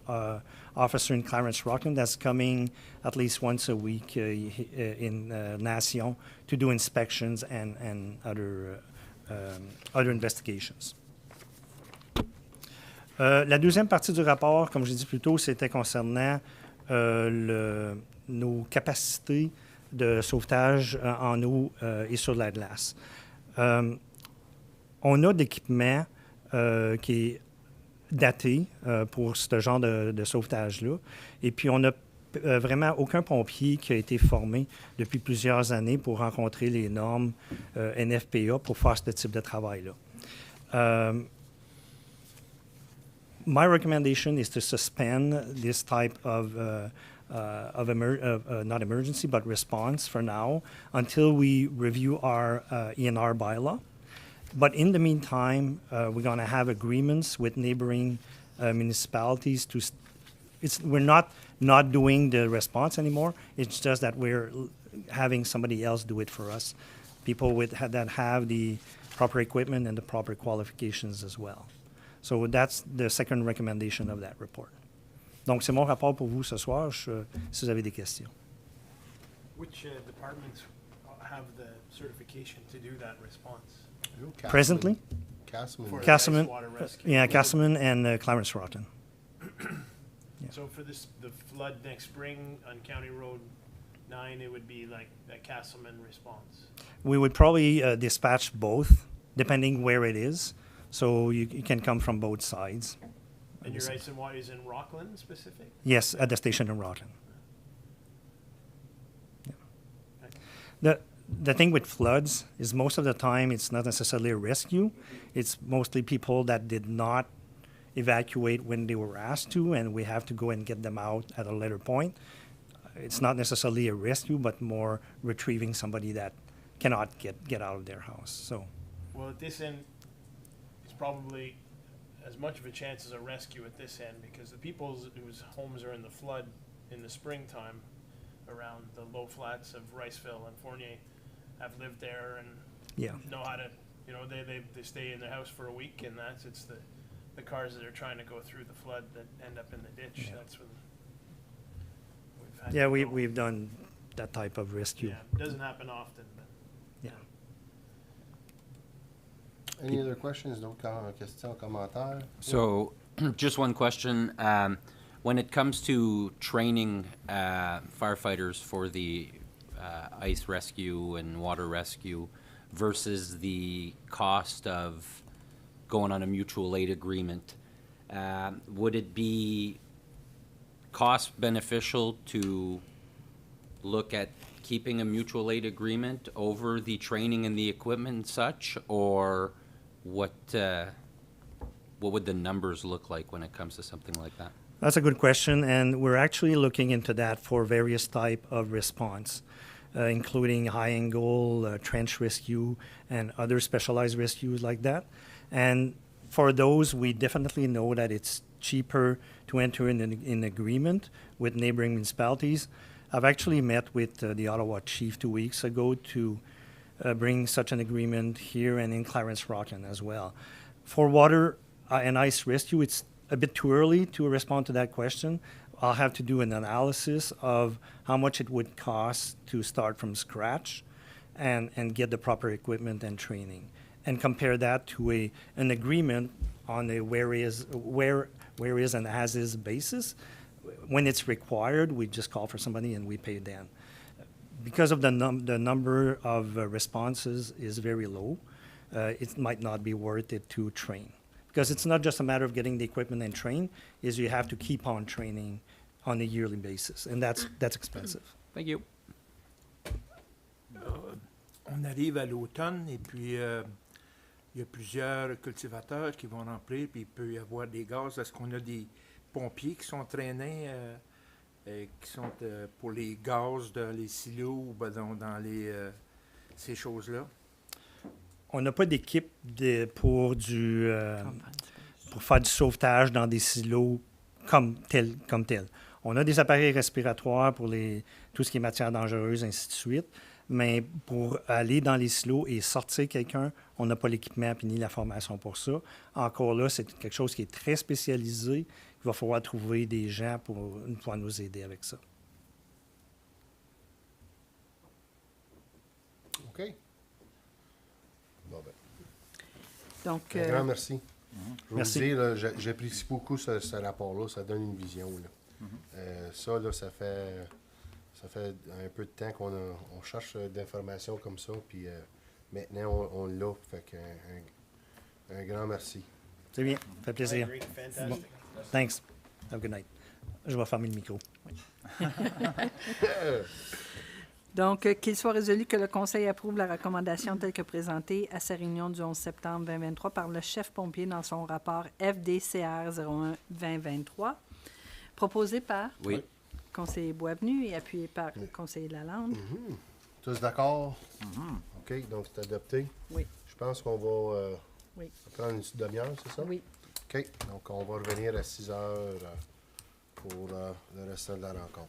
officer in Clarence Rockland that's coming at least once a week in Nation to do inspections and other investigations. La deuxième partie du rapport, comme je l'ai dit plus tôt, c'était concernant nos capacités de sauvetage en eau et sur la glace. On a d'équipement qui est daté pour ce genre de sauvetage-là. Et puis, on n'a vraiment aucun pompier qui a été formé depuis plusieurs années pour rencontrer les normes NFPA pour faire ce type de travail-là. My recommendation is to suspend this type of not emergency, but response for now until we review our ENR bylaw. But in the meantime, we're going to have agreements with neighboring municipalities to. We're not doing the response anymore. It's just that we're having somebody else do it for us, people that have the proper equipment and the proper qualifications as well. So that's the second recommendation of that report. Donc, c'est mon rapport pour vous ce soir, si vous avez des questions. Which departments have the certification to do that response? Presently? For Castleman, wastewater rescue. yeah, Castleman and Clarence Rockland. Yeah. So for this, the flood next spring on County Road 9, it would be like a Castleman response. We would probably dispatch both, depending where it is. So you can come from both sides. And your ice and water is in Rockland specific? Yes, at the station in Rockland. The thing with floods is most of the time it's not necessarily a rescue. It's mostly people that did not evacuate when they were asked to, and we have to go and get them out at a later point. It's not necessarily a rescue, but more retrieving somebody that cannot get out of their house. So, Well, at this end, it's probably as much of a chance as a rescue at this end, because the people whose homes are in the flood in the springtime around the low flats of Riceville and Fournier have lived there and yeah. know how to, you know, they stay in their house for a week, and it's the cars that are trying to go through the flood that end up in the ditch. Yeah. That's when we've had Yeah, to go. we've done that type of rescue. Yeah, it doesn't happen often, but Yeah. Any other questions? D'autres questions, commentaires? So, just one question. When it comes to training firefighters for the ice rescue and water rescue versus the cost of going on a mutual aid agreement, would it be cost beneficial to look at keeping a mutual aid agreement over the training and the equipment and such, or what would the numbers look like when it comes to something like that? That's a good question, and we're actually looking into that for various type of response, including high angle, trench rescue, and other specialized rescues like that. And for those, we definitely know that it's cheaper to enter in an agreement with neighboring municipalities. I've actually met with the Ottawa chief 2 weeks ago to bring such an agreement here and in Clarence Rockland as well. For water and ice rescue, it's a bit too early to respond to that question. I'll have to do an analysis of how much it would cost to start from scratch and get the proper equipment and training, and compare that to an agreement on a where is and as is basis. When it's required, we just call for somebody and we pay them. Because of the number of responses is very low, it might not be worth it to train. Because it's not just a matter of getting the equipment and train, is you have to keep on training on a yearly basis, and that's expensive. Thank you. On arrive à l'automne et puis il y a plusieurs cultivateurs qui vont remplir, puis il peut y avoir des gaz. Est-ce qu'on a des pompiers qui sont traînés, qui sont pour les gaz dans les silos ou dans les, ces choses-là? On n'a pas d'équipe pour faire du sauvetage dans des silos comme tel. On a des appareils respiratoires pour tout ce qui est matières dangereuses, ainsi de suite. Mais pour aller dans les silos et sortir quelqu'un, on n'a pas l'équipement ni la formation pour ça. Encore là, c'est quelque chose qui est très spécialisé. Il va falloir trouver des gens pour pouvoir nous aider avec ça. OK. Bon, ben. Donc, Un grand merci. Je Merci. vous dis, là, j'apprécie beaucoup ce rapport-là. Ça donne une vision. Là. Ça, là, ça fait un peu de temps qu'on cherche d'informations comme ça. Puis maintenant, on l'a. Fait un grand merci. C'est bien, ça fait plaisir. I agree. Fantastic. Thanks. Have a good night. Je vais fermer le micro. Donc, qu'il soit résolu que le Conseil approuve la recommandation telle que présentée à sa réunion du 11 septembre 2023 par le chef pompier dans son rapport FDCR 01-2023, proposé par Oui. conseiller Boisvenu et appuyé par conseiller Lalande. Tous d'accord? OK, donc c'est adopté. Oui. Je pense qu'on va Oui. prendre une petite demi-heure, c'est ça? Oui. OK, donc on va revenir à 6 heures pour le restant de la rencontre.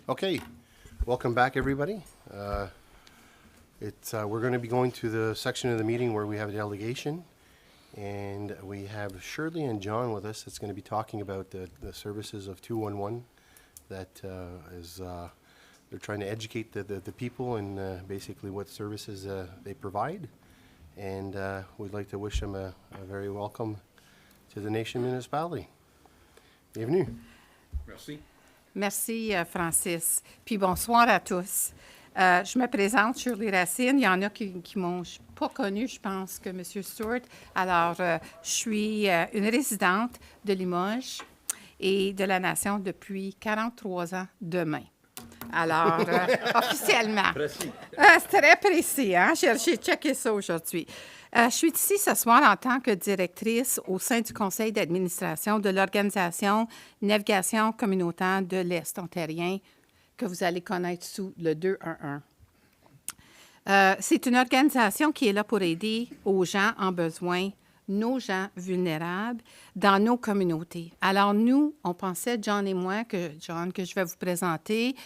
Okay, welcome back, everybody. We're going to be going to the section of the meeting where we have a delegation, and we have Shirley and John with us. It's going to be talking about the services of 211 that they're trying to educate the people and basically what services they provide. And we'd like to wish them a very welcome to the Nation Municipality. Bienvenue. Merci. Merci, Francis. Puis bonsoir à tous. Je me présente, Shirley Racine. Il y en a qui ne m'ont pas connue, je pense, que M. Stewart. Alors, je suis une résidente de Limoges et de la Nation depuis 43 ans demain. Alors, officiellement. Précis. C'est très précis, hein? J'ai checké ça aujourd'hui. Je suis ici ce soir en tant que directrice au sein du Conseil d'administration de l'Organisation Navigation communautaire de l'Est ontarien, que vous allez connaître sous le 211. C'est une organisation qui est là pour aider aux gens en besoin, nos gens vulnérables, dans nos communautés. Alors, nous, on pensait, John et moi, que je vais vous présenter,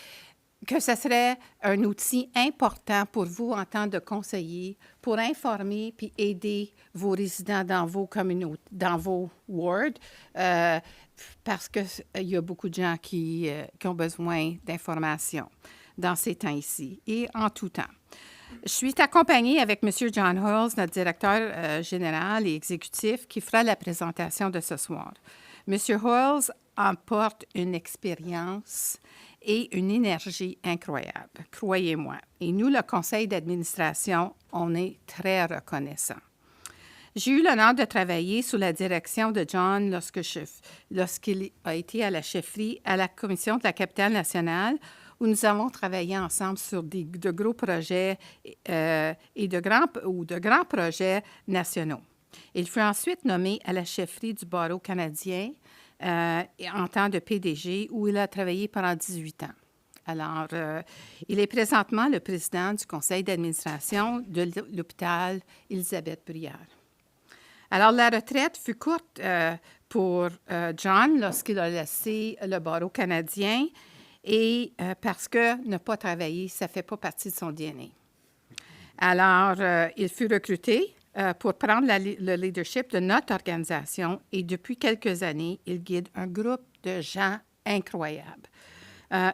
que ce serait un outil important pour vous en tant que conseiller, pour informer puis aider vos résidents dans vos communautés, dans vos wards, parce qu'il y a beaucoup de gens qui ont besoin d'informations dans ces temps ici et en tout temps. Je suis accompagnée avec M. John Hulls, notre directeur général et exécutif, qui fera la présentation de ce soir. M. Hulls emporte une expérience et une énergie incroyable, croyez-moi. Et nous, le conseil d'administration, on est très reconnaissants. J'ai eu l'honneur de travailler sous la direction de John lorsqu'il a été à la chefferie à la commission de la capitale nationale, où nous avons travaillé ensemble sur de gros projets et de grands projets nationaux. Il fut ensuite nommé à la chefferie du barreau canadien en tant que PDG, où il a travaillé pendant 18 ans. Alors, il est présentement le président du conseil d'administration de l'hôpital Élisabeth-Bruyère. Alors, la retraite fut courte pour John lorsqu'il a laissé le barreau canadien et parce que ne pas travailler, ça ne fait pas partie de son DNA. Alors, il fut recruté pour prendre le leadership de notre organisation et depuis quelques années, il guide un groupe de gens incroyables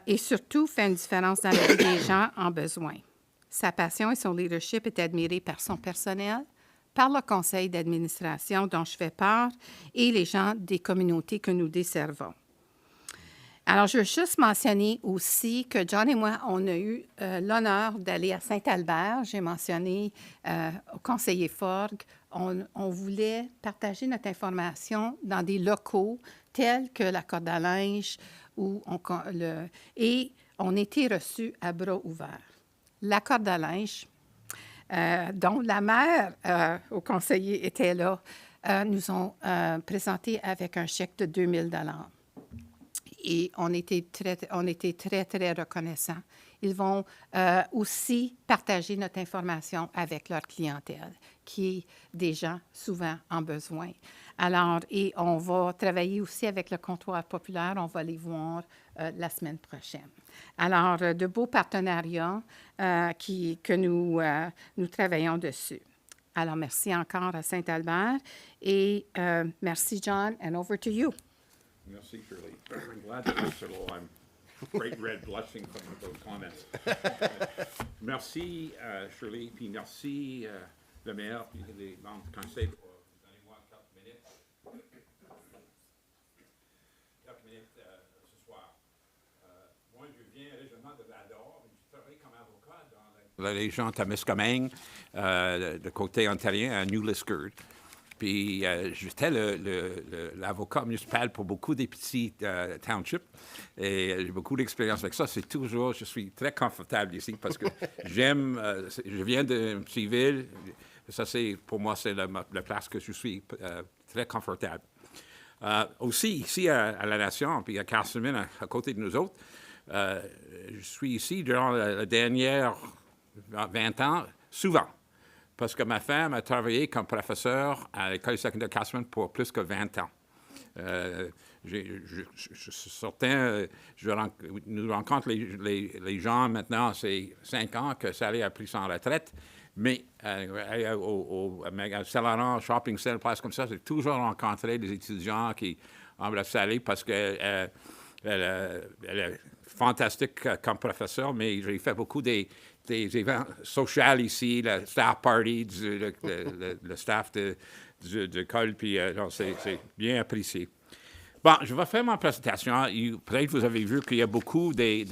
et surtout fait une différence dans la vie des gens en besoin. Sa passion et son leadership est admiré par son personnel, par le conseil d'administration dont je fais part et les gens des communautés que nous desservons. Alors, je veux juste mentionner aussi que John et moi, on a eu l'honneur d'aller à Saint-Albert. J'ai mentionné au conseiller Forgue, on voulait partager notre information dans des locaux tels que la corde à linge et on était reçus à bras ouverts. La corde à linge, dont la mère au conseiller était là, nous ont présenté avec un chèque de 2 000 $. Et on était très, très reconnaissants. Ils vont aussi partager notre information avec leur clientèle, qui est des gens souvent en besoin. Alors, et on va travailler aussi avec le comptoir populaire. On va les voir la semaine prochaine. Alors, de beaux partenariats que nous travaillons dessus. Alors, merci encore à Saint-Albert. Et merci, John, and over to you. Merci, Shirley. I'm glad to answer, although I'm great red blushing from those comments. Merci, Shirley, puis merci, le maire, puis les membres du conseil pour vous donner moi 4 minutes. 4 minutes ce soir. Moi, je viens originellement de Val-d'Or, mais je travaille comme avocat dans la région Témiscamingue, de côté ontarien, à New Liskeard. Puis j'étais l'avocat municipal pour beaucoup des petits townships et j'ai beaucoup d'expérience avec ça. Je suis très confortable ici parce que je viens d'une petite ville. Ça, pour moi, c'est la place que je suis très confortable. Aussi, ici à la Nation, puis à Castleman, à côté de nous autres, je suis ici durant les dernières 20 ans, souvent. Parce que ma femme a travaillé comme professeure à l'école secondaire Castleman pour plus que 20 ans. Je suis certain, nous rencontrons les gens maintenant, c'est 5 ans que Sally a pris son retraite, mais au Saint-Laurent, shopping center, place comme ça, j'ai toujours rencontré des étudiants qui embrassent Sally parce qu'elle est fantastique comme professeur, mais j'ai fait beaucoup des événements sociaux ici, le staff party, le staff de l'école, puis c'est bien apprécié. Bon, je vais faire ma présentation. Peut-être que vous avez vu qu'il y a beaucoup des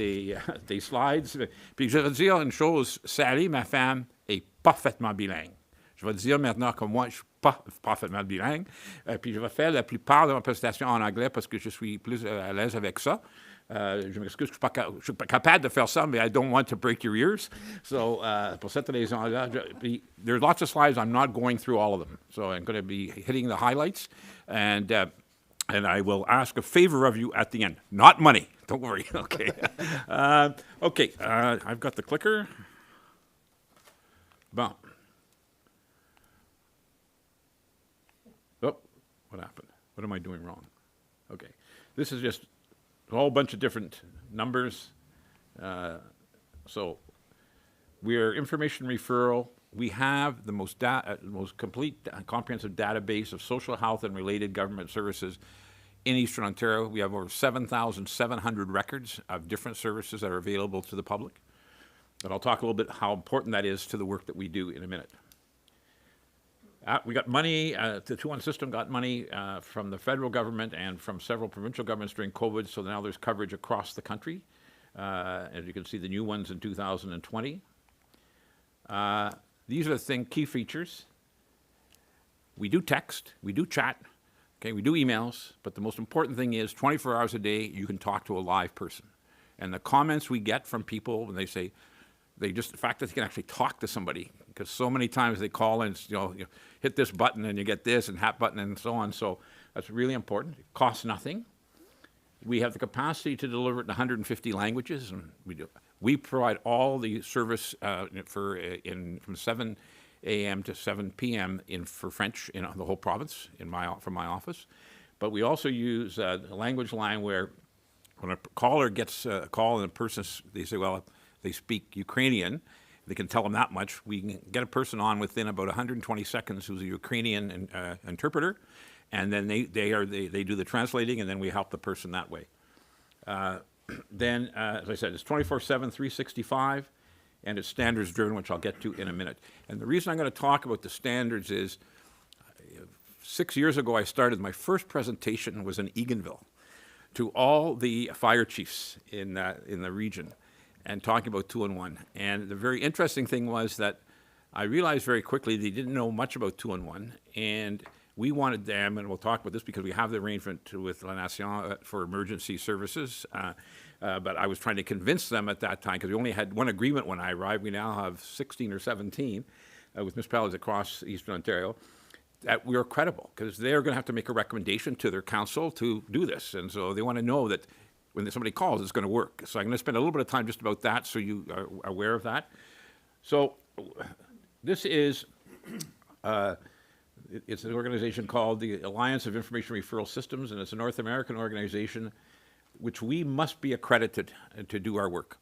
slides. Puis je vais dire une chose, Sally, ma femme, est parfaitement bilingue. Je vais dire maintenant que moi, je ne suis pas parfaitement bilingue. Puis je vais faire la plupart de ma présentation en anglais parce que je suis plus à l'aise avec ça. Je m'excuse, je ne suis pas capable de faire ça, mais I don't want to break your ears. So, pour cette raison-là, there's lots of slides. I'm not going through all of them. So I'm going to be hitting the highlights. And I will ask a favor of you at the end. Not money. Don't worry. Okay. I've got the clicker. Bon. Oh, what happened? What am I doing wrong? Okay. This is just a whole bunch of different numbers. So we're information referral. We have the most complete, comprehensive database of social health and related government services in Eastern Ontario. We have over 7,700 records of different services that are available to the public. And I'll talk a little bit how important that is to the work that we do in a minute. We got money, the 2-1 system got money from the federal government and from several provincial governments during COVID, so now there's coverage across the country. As you can see, the new ones in 2020. These are the key features. We do text, we do chat, okay, we do emails, but the most important thing is 24 hours a day, you can talk to a live person. And the comments we get from people when they say, the fact that they can actually talk to somebody, because so many times they call and, you hit this button and you get this and that button and so on. So that's really important. It costs nothing. We have the capacity to deliver it in 150 languages, and we do. We provide all the service from 7 a.m. to 7 p.m. for French in the whole province from my office. But we also use a language line where when a caller gets a call and a person, they say, well, they speak Ukrainian, they can tell them that much. We can get a person on within about 120 seconds who's a Ukrainian interpreter, and then they do the translating, and then we help the person that way. Then, as I said, it's 24/7, 365, and it's standards-driven, which I'll get to in a minute. And the reason I'm going to talk about the standards is 6 years ago I started, my first presentation was in Eganville to all the fire chiefs in the region and talking about 2-1. And the very interesting thing was that I realized very quickly they didn't know much about 2-1, and we wanted them, and we'll talk about this because we have the arrangement with La Nation for emergency services, but I was trying to convince them at that time, because we only had one agreement when I arrived. We now have 16 or 17 with municipalities across Eastern Ontario, that we are credible, because they're going to have to make a recommendation to their council to do this. And so they want to know that when somebody calls, it's going to work. So I'm going to spend a little bit of time just about that so you are aware of that. So this is... it's an organization called the Alliance of Information Referral Systems, and it's a North American organization which we must be accredited to do our work.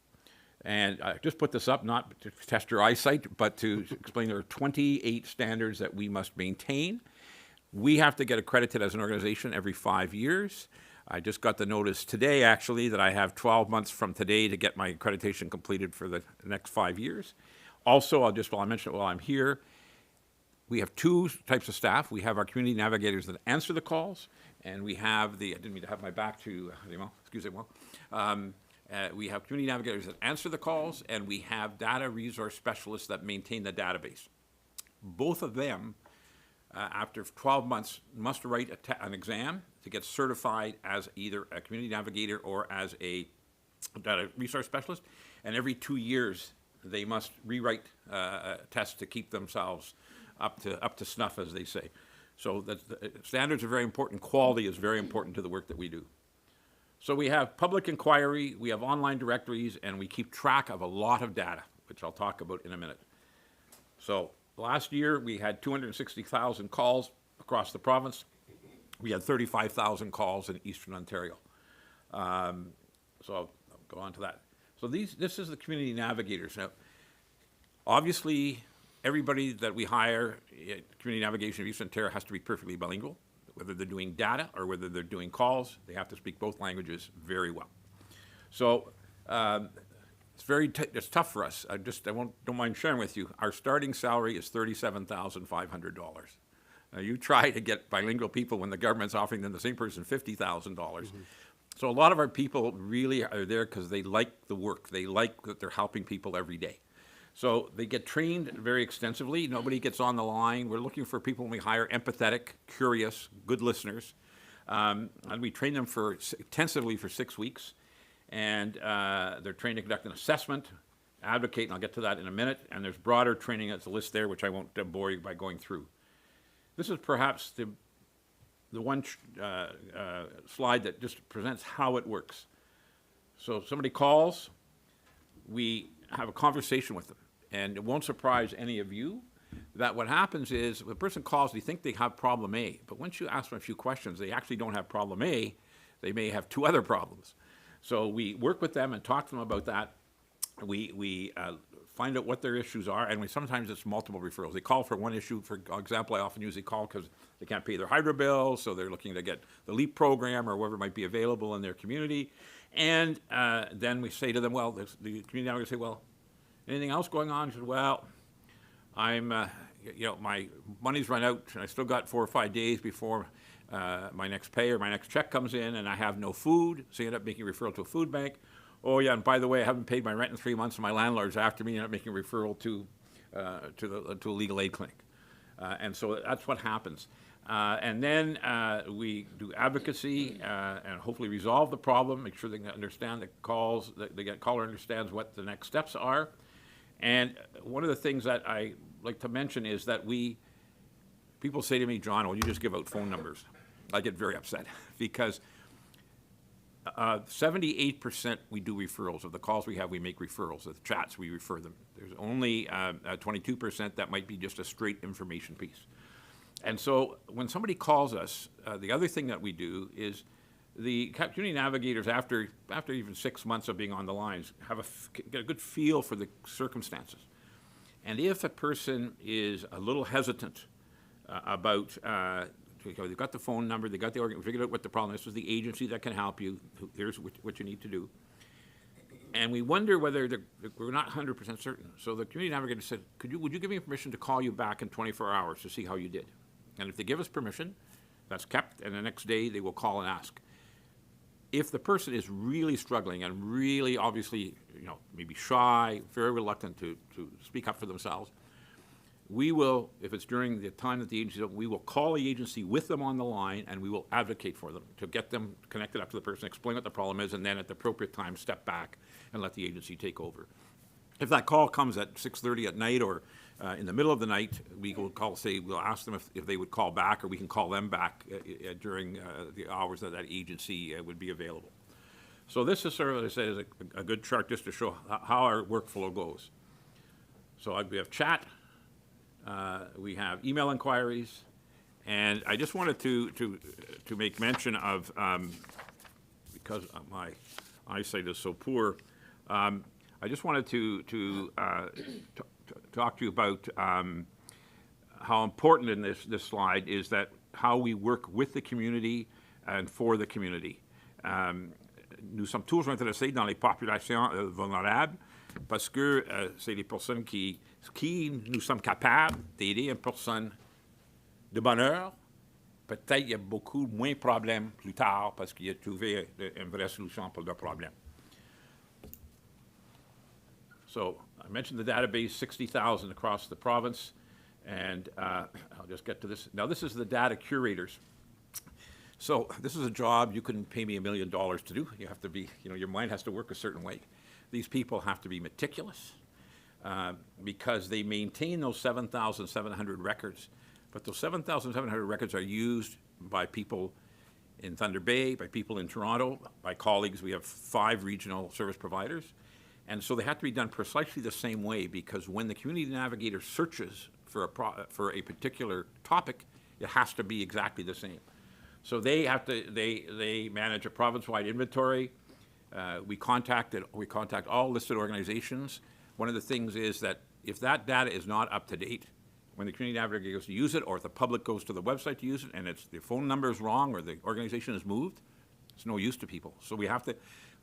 And I just put this up not to test your eyesight, but to explain there are 28 standards that we must maintain. We have to get accredited as an organization every 5 years. I just got the notice today, actually, that I have 12 months from today to get my accreditation completed for the next 5 years. Also, I'll mention it while I'm here, we have two types of staff. We have our community navigators that answer the calls, and we have I didn't mean to have my back to, excusez-moi. We have community navigators that answer the calls, and we have data resource specialists that maintain the database. Both of them, after 12 months, must write an exam to get certified as either a community navigator or as a data resource specialist, and every 2 years they must rewrite a test to keep themselves up to snuff, as they say. So the standards are very important. Quality is very important to the work that we do. So we have public inquiry, we have online directories, and we keep track of a lot of data, which I'll talk about in a minute. So last year we had 260,000 calls across the province. We had 35,000 calls in Eastern Ontario. So I'll go on to that. So this is the community navigators. Now, obviously, everybody that we hire at Community Navigation of Eastern Ontario has to be perfectly bilingual. Whether they're doing data or whether they're doing calls, they have to speak both languages very well. So it's tough for us. Don't mind sharing with you. Our starting salary is $37,500. Now you try to get bilingual people when the government's offering them the same person $50,000. So a lot of our people really are there because they like the work. They like that they're helping people every day. So they get trained very extensively. Nobody gets on the line. We're looking for people when we hire empathetic, curious, good listeners. And we train them intensively for 6 weeks. And they're trained to conduct an assessment, advocate, and I'll get to that in a minute. And there's broader training as a list there, which I won't bore you by going through. This is perhaps the one slide that just presents how it works. So if somebody calls, we have a conversation with them. And it won't surprise any of you that what happens is when a person calls, they think they have problem A. But once you ask them a few questions, they actually don't have problem A. They may have 2 other problems. So we work with them and talk to them about that. We find out what their issues are, and sometimes it's multiple referrals. They call for one issue. For example, I often use they call because they can't pay their hydro bill, so they're looking to get the LEAP program or whatever might be available in their community. And then we say to them, well, the community navigator say, well, anything else going on? She said, well, I'm, my money's run out, and I still got 4 or 5 days before my next pay or my next check comes in, and I have no food, so you end up making a referral to a food bank. Oh, yeah, and by the way, I haven't paid my rent in 3 months, and my landlord's after me, and I'm making a referral to a legal aid clinic. And so that's what happens. And then we do advocacy and hopefully resolve the problem, make sure they can understand the calls, the caller understands what the next steps are. And one of the things that I like to mention is that people say to me, John, well, you just give out phone numbers. I get very upset because 78% we do referrals. Of the calls we have, we make referrals. Of the chats, we refer them. There's only 22% that might be just a straight information piece. And so when somebody calls us, the other thing that we do is the community navigators, after even 6 months of being on the lines, get a good feel for the circumstances. And if a person is a little hesitant about they've got the phone number, they got the organ, figured out what the problem is. This is the agency that can help you. Here's what you need to do. And we wonder whether we're not 100% certain. So the community navigator said, would you give me permission to call you back in 24 hours to see how you did? And if they give us permission, that's kept, and the next day they will call and ask. If the person is really struggling and really obviously, maybe shy, very reluctant to speak up for themselves, we will, if it's during the time that the agency is open, we will call the agency with them on the line, and we will advocate for them to get them connected up to the person, explain what the problem is, and then at the appropriate time step back and let the agency take over. If that call comes at 6:30 at night or in the middle of the night, we will we'll ask them if they would call back, or we can call them back during the hours that agency would be available. So this is sort of, as I said, is a good chart just to show how our workflow goes. So we have chat. We have email inquiries, and I just wanted to make mention of, because my eyesight is so poor, I just wanted to talk to you about how important in this slide is that how we work with the community and for the community. Nous sommes toujours intéressés dans les populations vulnérables parce que c'est les personnes qui nous sommes capables d'aider une personne de bonheur. Peut-être il y a beaucoup moins de problèmes plus tard parce qu'il a trouvé une vraie solution pour le problème. So I mentioned the database, 60,000 across the province, and I'll just get to this. Now this is the data curators. So this is a job you couldn't pay me $1 million to do. You have to be, your mind has to work a certain way. These people have to be meticulous because they maintain those 7,700 records. But those 7,700 records are used by people in Thunder Bay, by people in Toronto, by colleagues. We have 5 regional service providers. And so they have to be done precisely the same way, because when the community navigator searches for a particular topic, it has to be exactly the same. So they have to, they manage a province-wide inventory. We contact all listed organizations. One of the things is that if that data is not up to date, when the community navigator goes to use it, or if the public goes to the website to use it, and the phone number is wrong, or the organization is moved, it's no use to people. So we have to,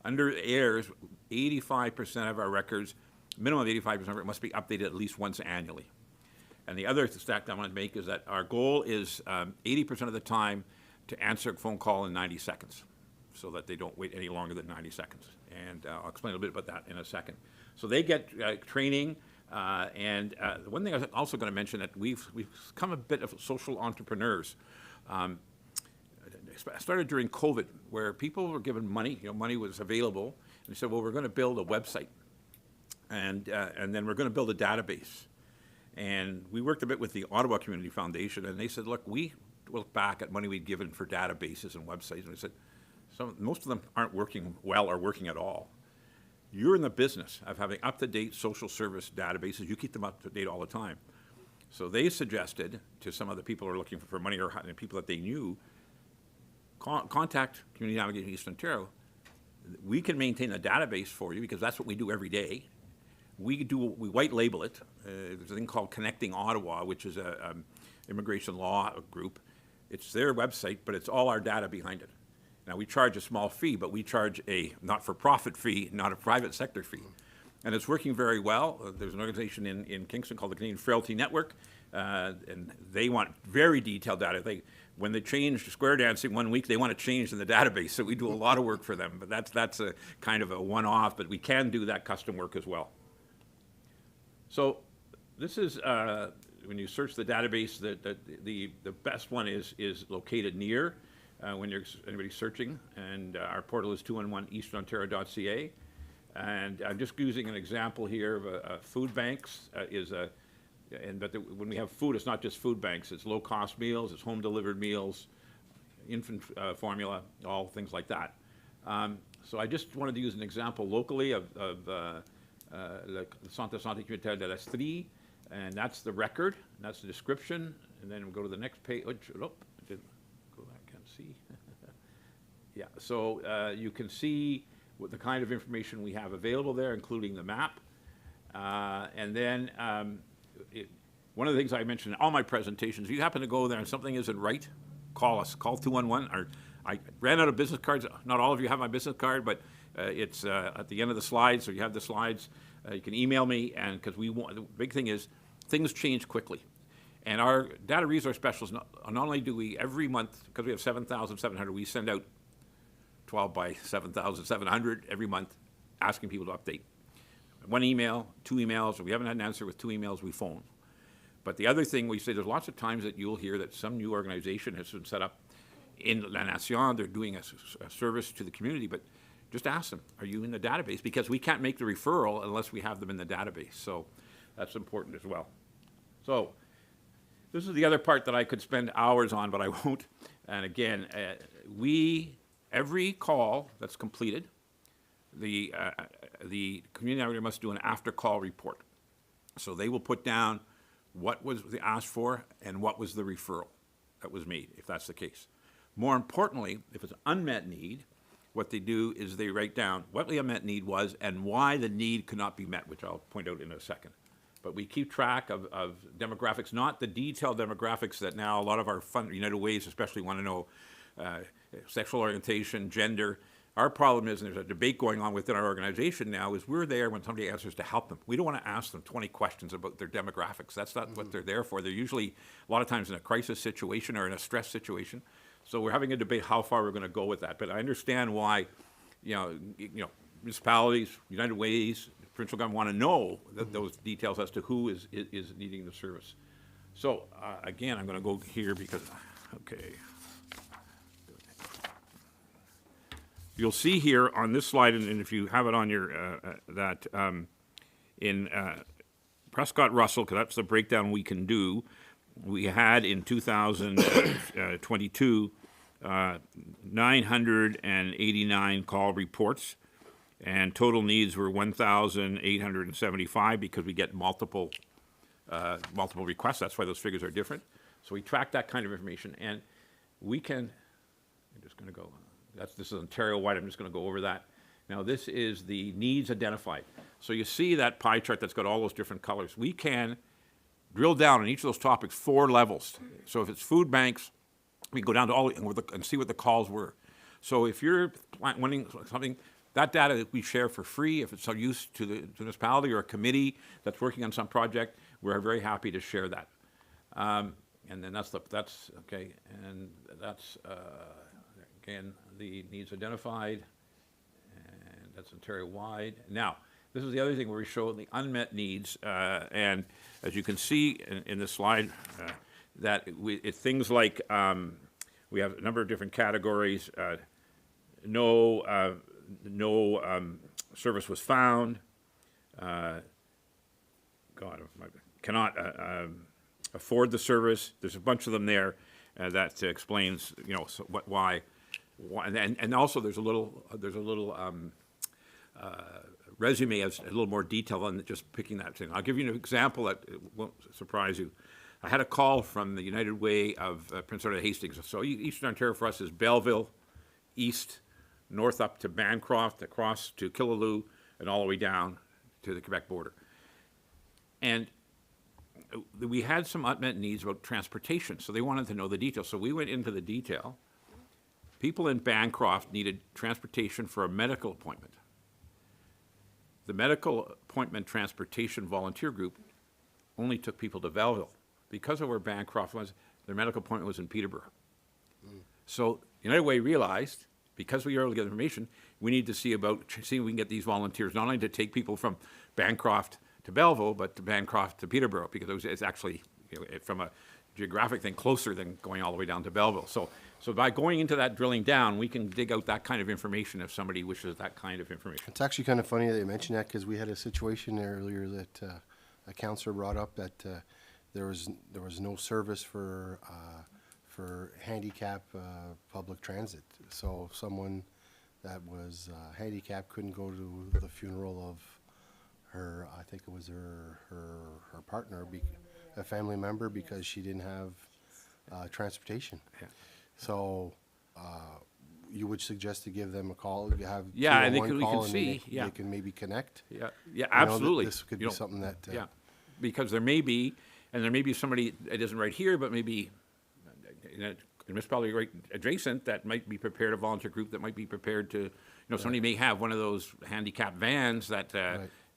under AIRS, 85% of our records, minimum of 85% of it must be updated at least once annually. And the other stack I want to make is that our goal is 80% of the time to answer a phone call in 90 seconds, so that they don't wait any longer than 90 seconds. And I'll explain a little bit about that in a second. So they get training, and the one thing I was also going to mention that we've become a bit of social entrepreneurs. Started during COVID, where people were given money, money was available, and they said, well, we're going to build a website, and then we're going to build a database. And we worked a bit with the Ottawa Community Foundation, and they said, look, we look back at money we'd given for databases and websites, and we said, most of them aren't working well or working at all. You're in the business of having up-to-date social service databases. You keep them up to date all the time. So they suggested to some of the people who are looking for money, or people that they knew, contact Community Navigation East Ontario. We can maintain a database for you, because that's what we do every day. We white label it. There's a thing called Connecting Ottawa, which is a immigration law group. It's their website, but it's all our data behind it. Now, we charge a small fee, but we charge a not-for-profit fee, not a private sector fee. And it's working very well. There's an organization in Kingston called the Canadian Frailty Network, and they want very detailed data. When they change square dancing one week, they want to change in the database, so we do a lot of work for them. But that's a kind of a one-off, but we can do that custom work as well. So this is, when you search the database, the best one is located near. When anybody's searching, and our portal is 211eastontario.ca. And I'm just using an example here of food banks when we have food, it's not just food banks, it's low-cost meals, it's home-delivered meals, infant formula, all things like that. So I just wanted to use an example locally of le Centre de Santé Communautaire de l'Estrie, and that's the record, and that's the description, and then we'll go to the next page. See. Yeah, so you can see what the kind of information we have available there, including the map. And then one of the things I mentioned in all my presentations, if you happen to go there and something isn't right, call us. Call 211. I ran out of business cards. Not all of you have my business card, but it's at the end of the slides, so you have the slides. You can email me, and because the big thing is things change quickly. And our data resource specialists, not only do we every month, because we have 7,700, we send out 12 by 7,700 every month asking people to update. One email, 2 emails. If we haven't had an answer with 2 emails, we phone. But the other thing we say, there's lots of times that you'll hear that some new organization has been set up in La Nation. They're doing a service to the community, but just ask them, are you in the database? Because we can't make the referral unless we have them in the database. So that's important as well. So this is the other part that I could spend hours on, but I won't. And again, every call that's completed, the community navigator must do an after-call report. So they will put down what was asked for and what was the referral that was made, if that's the case. More importantly, if it's an unmet need, what they do is they write down what the unmet need was and why the need could not be met, which I'll point out in a second. But we keep track of demographics, not the detailed demographics that now a lot of our United Ways especially want to know, sexual orientation, gender. Our problem is, and there's a debate going on within our organization now, is we're there when somebody answers to help them. We don't want to ask them 20 questions about their demographics. That's not what they're there for. They're usually, a lot of times, in a crisis situation or in a stress situation. So we're having a debate how far we're going to go with that. But I understand why, municipalities, United Ways, provincial government want to know those details as to who is needing the service. So again, I'm going to go here because, okay. You'll see here on this slide, and if you have it on your, in Prescott Russell, because that's the breakdown we can do, we had in 2022 989 call reports, and total needs were 1,875 because we get multiple requests. That's why those figures are different. So we track that kind of information, and we can I'm just going to go, this is Ontario-wide, I'm just going to go over that. Now, this is the needs identified. So you see that pie chart that's got all those different colors. We can drill down on each of those topics 4 levels. So if it's food banks, we can go down to all and see what the calls were. So if you're wanting something, that data that we share for free, if it's of use to the municipality or a committee that's working on some project, we're very happy to share that. And then that's okay, and that's again the needs identified, and that's Ontario-wide. Now, this is the other thing where we show the unmet needs, and as you can see in this slide, that things like we have a number of different categories. No service was found. Cannot afford the service. There's a bunch of them there that explains, so why, and also there's a little resume has a little more detail than just picking that thing. I'll give you an example that won't surprise you. I had a call from the United Way of Prince Edward Hastings. So Eastern Ontario for us is Belleville, east, north up to Bancroft, across to Killaloe, and all the way down to the Quebec border. And we had some unmet needs about transportation, so they wanted to know the details. So we went into the detail. People in Bancroft needed transportation for a medical appointment. The medical appointment transportation volunteer group only took people to Belleville. Because of where Bancroft was, their medical appointment was in Peterborough. So United Way realized, because we were able to get information, we need to see if we can get these volunteers not only to take people from Bancroft to Belleville, but to Bancroft to Peterborough, because it's actually, from a geographic thing, closer than going all the way down to Belleville. So by going into that drilling down, we can dig out that kind of information if somebody wishes that kind of information. It's actually kind of funny that you mentioned that, because we had a situation earlier that a councillor brought up that there was no service for handicap public transit. So someone that was handicapped couldn't go to the funeral of her, I think it was her partner, a family member, because she didn't have transportation. Yeah. So you would suggest to give them a call, have Yeah, and we 201 can call, and see, they can maybe connect. Yeah, absolutely. This could be something that. Yeah, because there may be somebody that isn't right here, but maybe in a municipality right adjacent that might be prepared, a volunteer group that might be prepared to, somebody may have one of those handicap vans that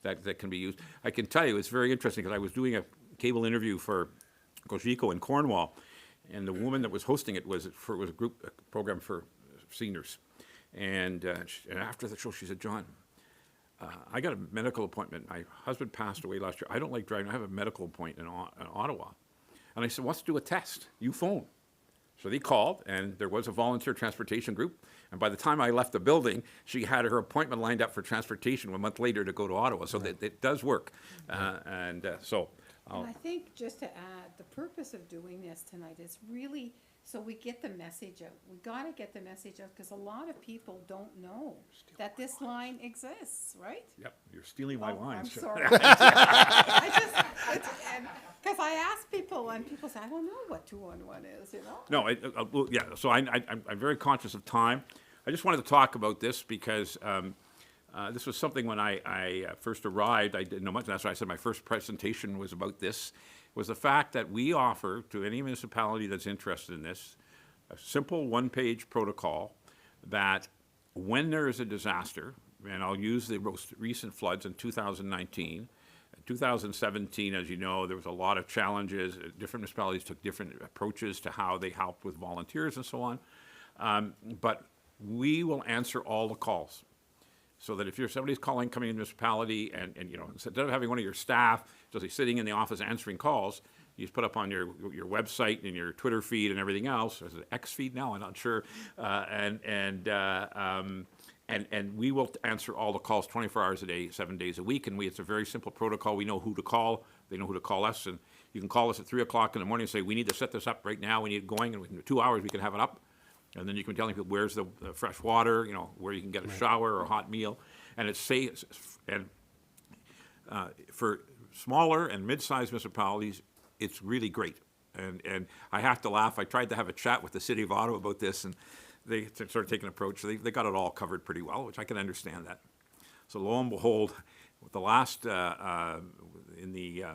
that can be used. I can tell you, it's very interesting, because I was doing a cable interview for Cogeco in Cornwall, and the woman that was hosting it was a program for seniors. And after the show, she said, "John, I got a medical appointment. My husband passed away last year. I don't like driving. I have a medical appointment in Ottawa." And I said, "Let's do a test. You phone." So they called, and there was a volunteer transportation group. And by the time I left the building, she had her appointment lined up for transportation a month later to go to Ottawa. So it does work. And I think, just to add, the purpose of doing this tonight is really so we get the message out. We got to get the message out, because a lot of people don't know that this line exists, right? Yep, you're stealing my lines. I'm sorry. Because I ask people, and people say, "I don't know what 211 is," No, yeah, so I'm very conscious of time. I just wanted to talk about this because this was something when I first arrived, I didn't know much. That's why I said my first presentation was about this, was the fact that we offer to any municipality that's interested in this a simple one-page protocol that when there is a disaster, and I'll use the most recent floods in 2019, 2017, as you know, there was a lot of challenges. Different municipalities took different approaches to how they helped with volunteers and so on. But we will answer all the calls. So that if somebody's coming in the municipality, and instead of having one of your staff just sitting in the office answering calls, you just put up on your website and your Twitter feed and everything else. Is it X feed now? I'm not sure. And we will answer all the calls 24 hours a day, 7 days a week. And it's a very simple protocol. We know who to call. They know who to call us. And you can call us at 3 o'clock in the morning and say, "We need to set this up right now. We need it going." And within 2 hours, we can have it up. And then you can tell people where's the fresh water, where you can get a shower or a hot meal. And it's safe. And for smaller and mid-sized municipalities, it's really great. And I have to laugh. I tried to have a chat with the City of Ottawa about this, and they started taking an approach. They got it all covered pretty well, which I can understand that. So lo and behold, with the last in the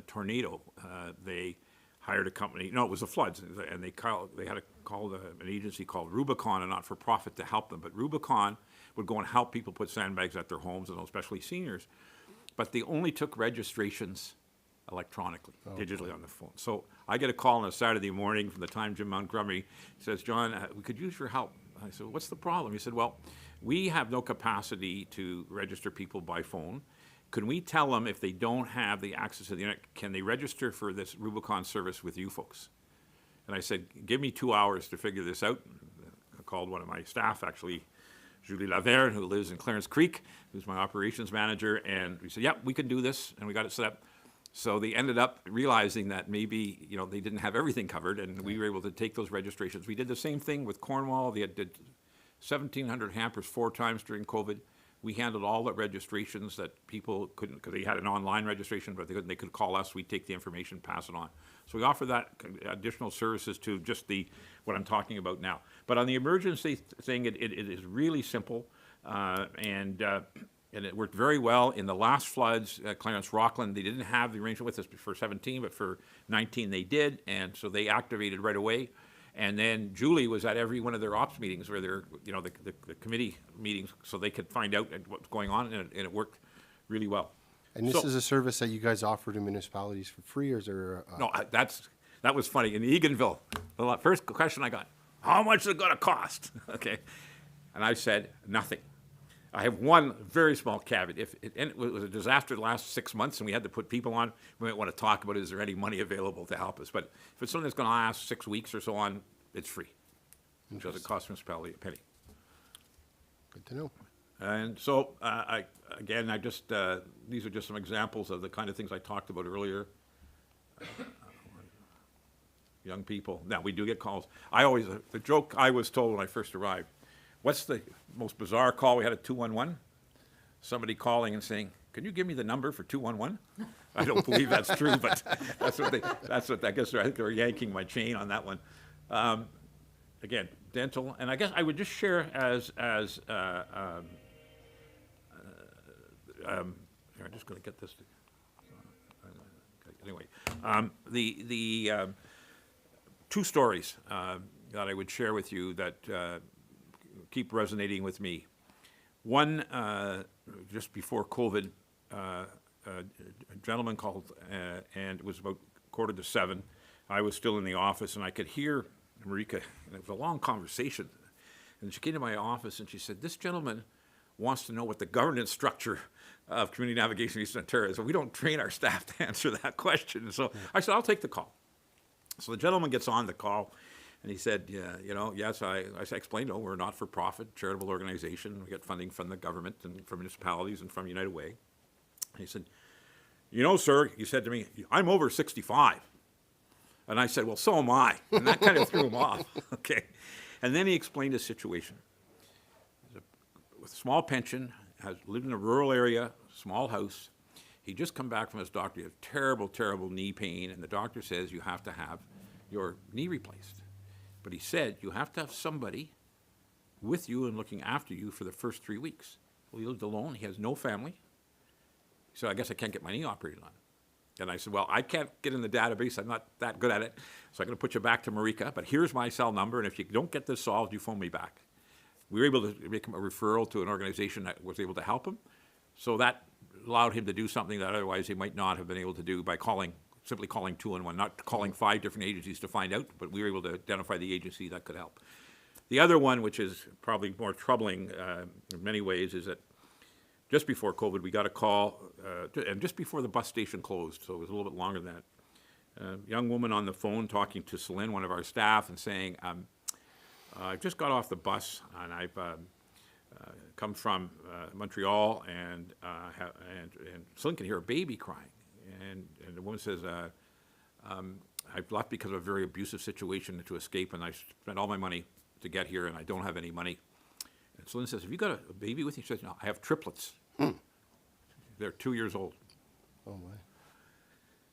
tornado, they hired a company. No, it was the floods, and they had to call an agency called Rubicon, a not-for-profit, to help them. But Rubicon would go and help people put sandbags at their homes, and especially seniors. But they only took registrations electronically, digitally on the phone. So I get a call on a Saturday morning from the Time Jim Montgomery. He says, John, we could use your help. I said, what's the problem? He said, well, we have no capacity to register people by phone. Can we tell them if they don't have the access to the internet, can they register for this Rubicon service with you folks? And I said, give me 2 hours to figure this out. I called one of my staff, actually, Julie Laverne, who lives in Clarence Creek, who's my operations manager, and we said, we can do this, and we got it set up. So they ended up realizing that maybe, they didn't have everything covered, and we were able to take those registrations. We did the same thing with Cornwall. They did 1,700 hampers 4 times during COVID. We handled all the registrations that people couldn't, because they had an online registration, but they could call us. We'd take the information, pass it on. So we offer that additional services to just what I'm talking about now. But on the emergency thing, it is really simple, and it worked very well. In the last floods, Clarence Rockland, they didn't have the arrangement with us for 17, but for 19 they did, and so they activated right away. And then Julie was at every one of their ops meetings where they're, the committee meetings, so they could find out what's going on, and it worked really well. And this is a service that you guys offer to municipalities for free, or is there? No, that was funny. In Eganville, the first question I got, how much is it going to cost? Okay. And I said, nothing. I have one very small caveat. If it was a disaster the last 6 months and we had to put people on, we might want to talk about, is there any money available to help us? But if it's something that's going to last 6 weeks or so on, it's free. It doesn't cost the municipality a penny. Good to know. And so, these are just some examples of the kind of things I talked about earlier. Young people. Now, we do get calls. The joke I was told when I first arrived, what's the most bizarre call? We had a 211. Somebody calling and saying, can you give me the number for 211? I don't believe that's true, but I guess I think they're yanking my chain on that one. Again, dental, and I guess I would just share I'm just going to get this. Anyway, the 2 stories that I would share with you that keep resonating with me. One, just before COVID, a gentleman called, and it was about 6:45. I was still in the office, and I could hear Marika, and it was a long conversation. And she came to my office, and she said, this gentleman wants to know what the governance structure of community navigation in Eastern Ontario is. So we don't train our staff to answer that question. So I said, I'll take the call. So the gentleman gets on the call, and he said, yes, I explained, we're a not-for-profit charitable organization. We get funding from the government and from municipalities and from United Way. And he said, sir, he said to me, I'm over 65. And I said, well, so am I. And that kind of threw him off. Okay. And then he explained his situation. With a small pension, has lived in a rural area, small house. He just come back from his doctor. He has terrible, terrible knee pain, and the doctor says you have to have your knee replaced. But he said you have to have somebody with you and looking after you for the first 3 weeks. Well, he lived alone. He has no family. He said, I guess I can't get my knee operated on. And I said, well, I can't get in the database. I'm not that good at it. So I'm going to put you back to Marika, but here's my cell number, and if you don't get this solved, you phone me back. We were able to make him a referral to an organization that was able to help him. So that allowed him to do something that otherwise he might not have been able to do by simply calling 211, not calling 5 different agencies to find out, but we were able to identify the agency that could help. The other one, which is probably more troubling in many ways, is that just before COVID, we got a call, and just before the bus station closed, so it was a little bit longer than that. A young woman on the phone talking to Celine, one of our staff, and saying, I just got off the bus, and I've come from Montreal, and Celine can hear a baby crying. And the woman says, I've left because of a very abusive situation to escape, and I spent all my money to get here, and I don't have any money. And Celine says, have you got a baby with you? She says, no, I have triplets. They're 2 years old. Oh, my.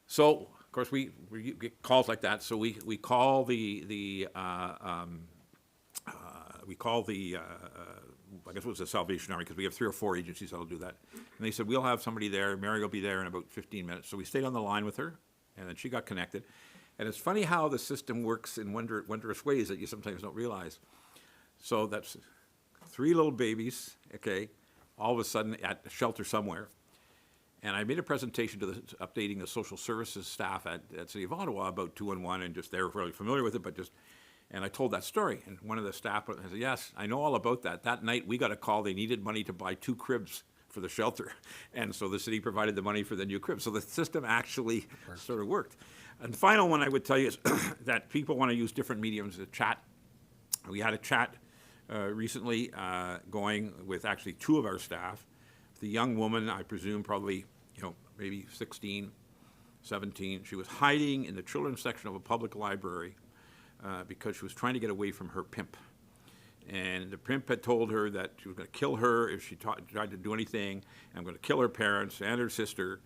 So, of course, we get calls like that. So we call the we call the, I guess it was the Salvation Army, because we have 3 or 4 agencies that'll do that. And they said, we'll have somebody there. Mary will be there in about 15 minutes. So we stayed on the line with her, and then she got connected. And it's funny how the system works in wondrous ways that you sometimes don't realize. So that's 3 little babies, okay, all of a sudden at a shelter somewhere. And I made a presentation to updating the social services staff at City of Ottawa about 211, and just they were really familiar with it, but just, and I told that story. And one of the staff said, yes, I know all about that. That night we got a call, they needed money to buy 2 cribs for the shelter. And so the city provided the money for the new cribs. So the system actually sort of worked. And the final one I would tell you is that people want to use different mediums to chat. We had a chat recently going with actually 2 of our staff. The young woman, I presume probably, maybe 16, 17, she was hiding in the children's section of a public library because she was trying to get away from her pimp. And the pimp had told her that she was going to kill her if she tried to do anything. I'm going to kill her parents and her sister.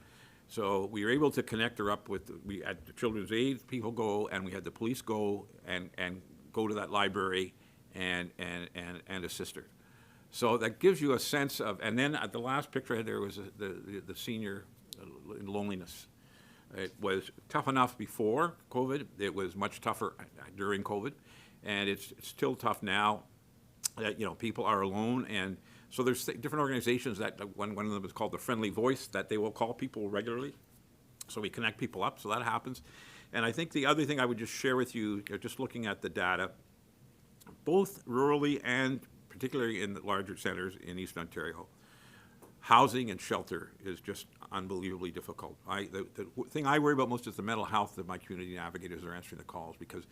So we were able to connect her up with, we had the children's aid people go, and we had the police go and go to that library and assist her. So that gives you a sense of, and then at the last picture I had there was the senior in loneliness. It was tough enough before COVID. It was much tougher during COVID, and it's still tough now. That people are alone, and so there's different organizations that one of them is called the Friendly Voice, that they will call people regularly. So we connect people up. So that happens, and I think the other thing I would just share with you, just looking at the data, both rurally and particularly in the larger centers in Eastern Ontario, housing and shelter is just unbelievably difficult. The thing I worry about most is the mental health of my community navigators that are answering the calls, because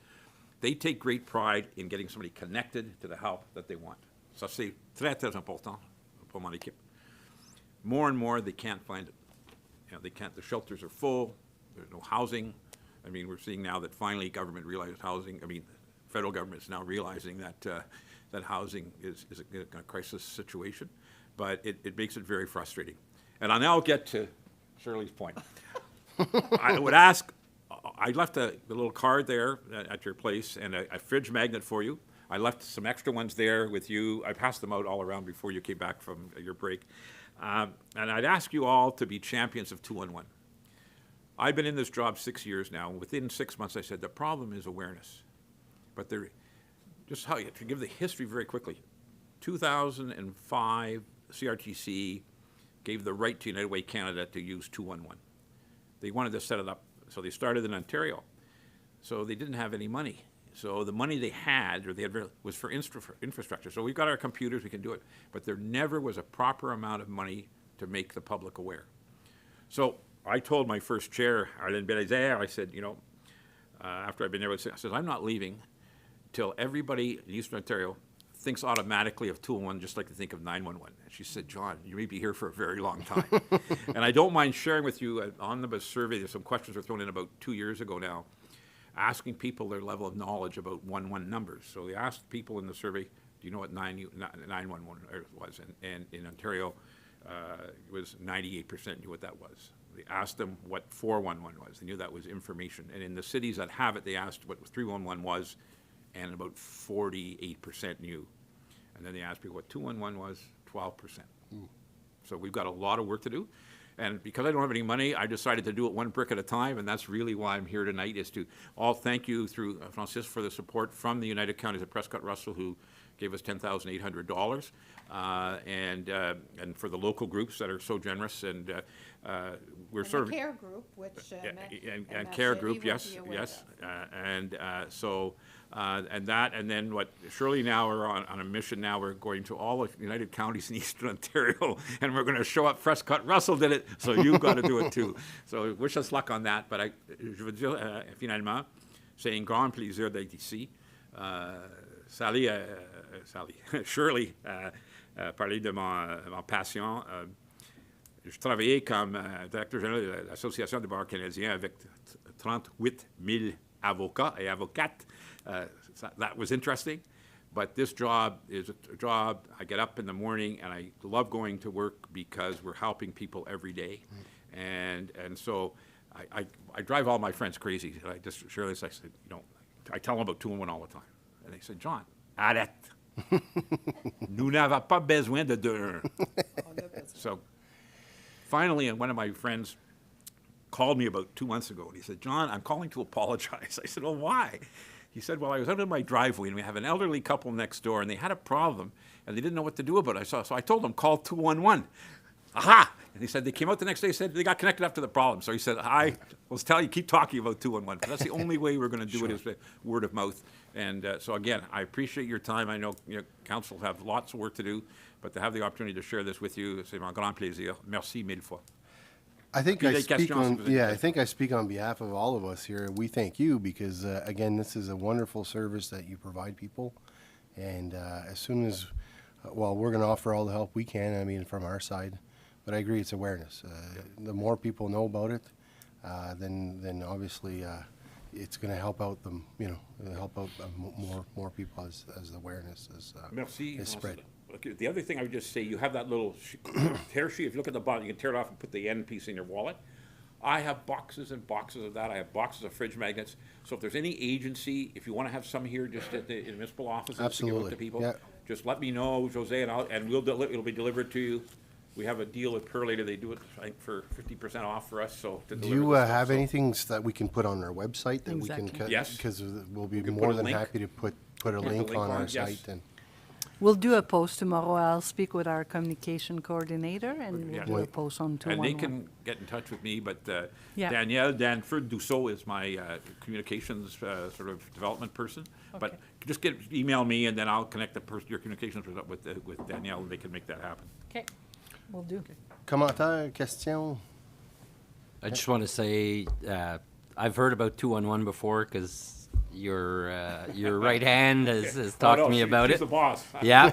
they take great pride in getting somebody connected to the help that they want. Ça, c'est très, très important pour mon équipe. More and more, they can't find it. They can't, the shelters are full, there's no housing. I mean, we're seeing now that finally government realized housing, federal government is now realizing that that housing is a crisis situation, but it makes it very frustrating. And I'll now get to Shirley's point. I would ask, I left a little card there at your place and a fridge magnet for you. I left some extra ones there with you. I passed them out all around before you came back from your break. And I'd ask you all to be champions of 211. I've been in this job 6 years now. Within 6 months, I said, the problem is awareness. But just how to give the history very quickly. 2005, CRTC gave the right to United Way Canada to use 211. They wanted to set it up, so they started in Ontario. So they didn't have any money. So the money they had, was for infrastructure. So we've got our computers, we can do it. But there never was a proper amount of money to make the public aware. So I told my first chair, Arlene Belizaire, I said, after I've been there, I said, I'm not leaving till everybody in Eastern Ontario thinks automatically of 211 just like they think of 911. And she said, John, you may be here for a very long time. And I don't mind sharing with you an omnibus survey. There's some questions were thrown in about 2 years ago now, asking people their level of knowledge about 111 numbers. So they asked people in the survey, do you know what 911 was? And in Ontario, it was 98% knew what that was. They asked them what 411 was. They knew that was information. And in the cities that have it, they asked what 311 was, and about 48% knew. And then they asked people what 211 was, 12%. So we've got a lot of work to do. And because I don't have any money, I decided to do it one brick at a time, and that's really why I'm here tonight, is to all thank you through Francis for the support from the United Counties of Prescott-Russell, who gave us $10,800, and for the local groups that are so generous, and we're sort of care group, which and care group, yes, and then what Shirley now are on a mission now. We're going to all of United Counties in Eastern Ontario, and we're going to show up. Prescott-Russell did it, so you've got to do it too. So wish us luck on that. But je veux dire, finalement, c'est un grand plaisir d'être ici. Shirley parlait de ma passion. Je travaillais comme directeur général de l'Association des barreaux canadiens avec 38 000 avocats et avocates. That was interesting, but this job is a job. I get up in the morning and I love going to work because we're helping people every day. And so I drive all my friends crazy. I just, Shirley, I said, I tell them about 211 all the time. And they said, John, arrête. Nous n'avons pas besoin de 2-1. So finally, one of my friends called me about 2 months ago, and he said, John, I'm calling to apologize. I said, well, why? He said, well, I was out in my driveway, and we have an elderly couple next door, and they had a problem, and they didn't know what to do about it. So I told them, call 211. Aha! And he said, they came out the next day, said they got connected after the problem. So he said, I will tell you, keep talking about 211, because that's the only way we're going to do it is word of mouth. And so again, I appreciate your time. I know council have lots of work to do, but to have the opportunity to share this with you, c'est un grand plaisir. Merci mille fois. I think Puis I des speak questions, on si vous avez des I think I speak on behalf of all of us here. We thank you because again, this is a wonderful service that you provide people, and as soon as well, we're going to offer all the help we can. I mean, from our side, but I agree, it's awareness. The more people know about it, then obviously it's going to help out them. Help out more people as the awareness Merci. is spread. Okay, the other thing I would just say, you have that little tear sheet. If you look at the bottom, you can tear it off and put the end piece in your wallet. I have boxes and boxes of that. I have boxes of fridge magnets. So if there's any agency, if you want to have some here just at the municipal offices to give Absolutely. out to people, Yeah. just let me know, Jose, and it'll be delivered to you. We have a deal with Perlator. They do it, I think, for 50% off for us. So to Do deliver you the stuff, have so- anything that we can put on our website that we Exactly. can? Yes. Because we'll be can more put a than link. happy to put a the link link on on our it, yes. site and. We'll do a post tomorrow. I'll speak with our communication coordinator, and Yeah. we'll do a post on And they 211. can get in touch with me, but Yeah. Danielle Danford Dussault is my communications sort of development person. But Okay. just email me, and then I'll connect your communications with Danielle, and they can make that happen. Okay, we'll do. Commentaires, questions? I just want to say I've heard about 211 before because your right hand has talked to me about she's it. the boss. Yeah,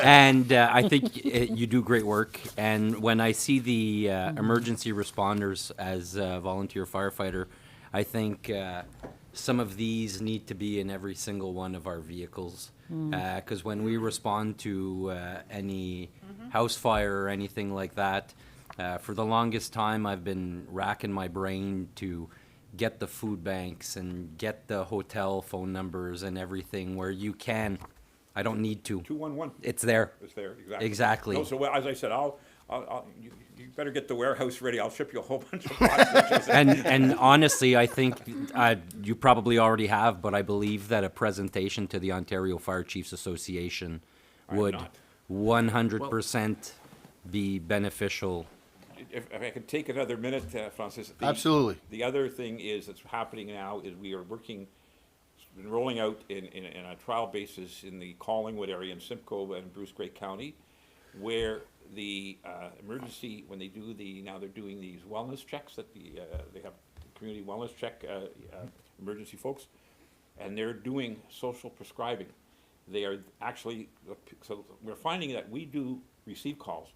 and I think you do great work. And when I see the emergency responders as a volunteer firefighter, I think some of these need to be in every single one of our vehicles. Because when we respond to any house fire or anything like that, for the longest time I've been racking my brain to get the food banks and get the hotel phone numbers and everything where you can. I don't need to. 211. It's there. It's there, exactly. Exactly. No, so as I said, you better get the warehouse ready. I'll ship you a whole bunch of boxes. And honestly, I think you probably already have, but I believe that a presentation to the Ontario Fire Chiefs Association I'm would not. 100% be beneficial. If I could take another minute, Francis. Absolutely. The other thing that's happening now is we are working, been rolling out in a trial basis in the Collingwood area in Simcoe and Bruce Grey County, where the emergency, when they do now they're doing these wellness checks that they have community wellness check emergency folks, and they're doing social prescribing. They are actually, so we're finding that we do receive calls,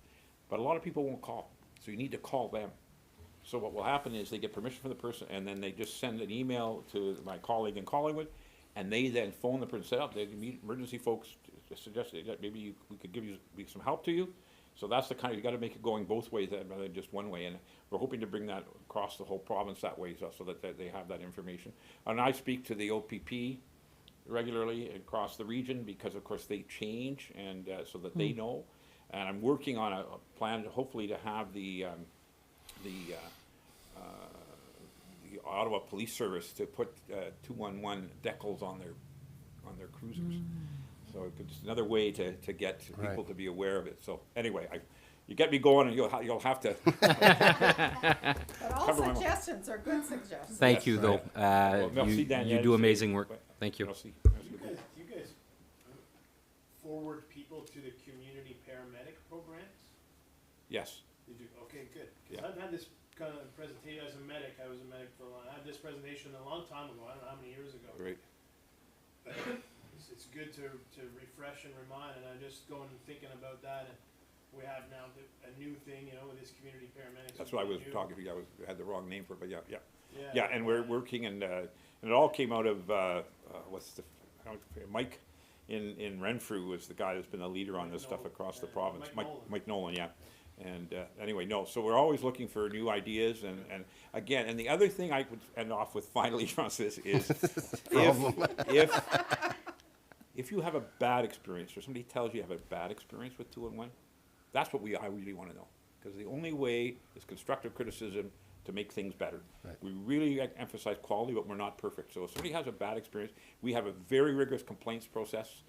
but a lot of people won't call. So you need to call them. So what will happen is they get permission from the person, and then they just send an email to my colleague in Collingwood, and they then phone the person, set up, they meet emergency folks, suggest that maybe we could give some help to you. So that's the kind of, you gotta make it going both ways rather than just one way. And we're hoping to bring that across the whole province that way, so that they have that information. And I speak to the OPP regularly across the region because of course they change, and so that they know. And I'm working on a plan, hopefully, to have the Ottawa Police Service to put 211 decals on their cruisers. So it's another way to get people Right. to be aware of it. So anyway, you get me going, and you'll have to. But all Cover my mouth. suggestions are good suggestions. Thank Yes, you, though. Well, merci, You Danielle. do amazing work. Thank you. Merci. Do you guys forward people to the community paramedic programs? Yes. Did you? Okay, good. 'Cause Yeah. I've had this kind of presentation as a medic. I was a medic for a long. I had this presentation a long time ago. I don't know how many years ago. Great. But it's good to refresh and remind. And I'm just going and thinking about that. And we have now a new thing, with this community paramedics. That's what I was talking to you. I had the wrong name for it, but yeah. Yeah. Yeah, and we're working, and it all came out of Mike in Renfrew was the guy that's been a leader on this stuff across the province. Mike Nolan, yeah. And anyway, no. So we're always looking for new ideas, and again, and the other thing I would end off with finally, Francis, is if if you have a bad experience, or somebody tells you have a bad experience with 2-in-1, that's what I really want to know. Because the only way is constructive criticism to make things better. Right. We really emphasize quality, but we're not perfect. So if somebody has a bad experience, we have a very rigorous complaints process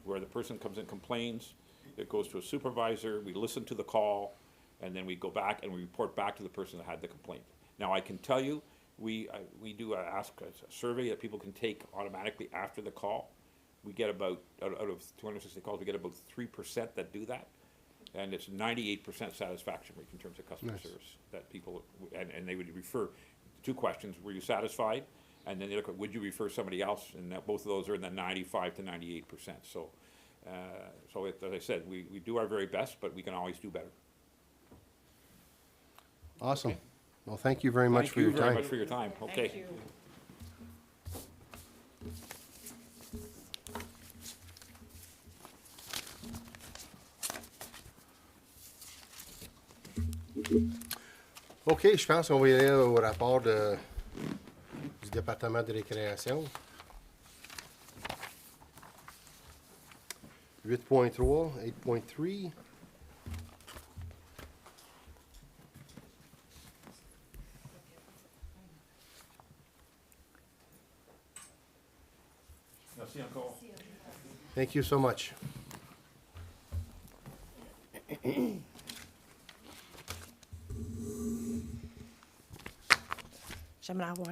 where the person comes and complains, it goes to a supervisor, we listen to the call, and then we go back and we report back to the person that had the complaint. Now, I can tell you, we do a survey that people can take automatically after the call. We get about, out of 260 calls, we get about 3% that do that. And it's 98% satisfaction rate in terms of customer Nice. service that people, and they would refer 2 questions, were you satisfied? And then they look at, would you refer somebody else? And that both of those are in the 95 to 98%. So, as I said, we do our very best, but we can always do better. Awesome. Well, thank you very much for your Thank you very time. much for your time. Okay. OK, je pense qu'on va y aller au rapport du département de récréation. 8.3, 8.3. Merci encore. Thank you so much. J'aimerais avoir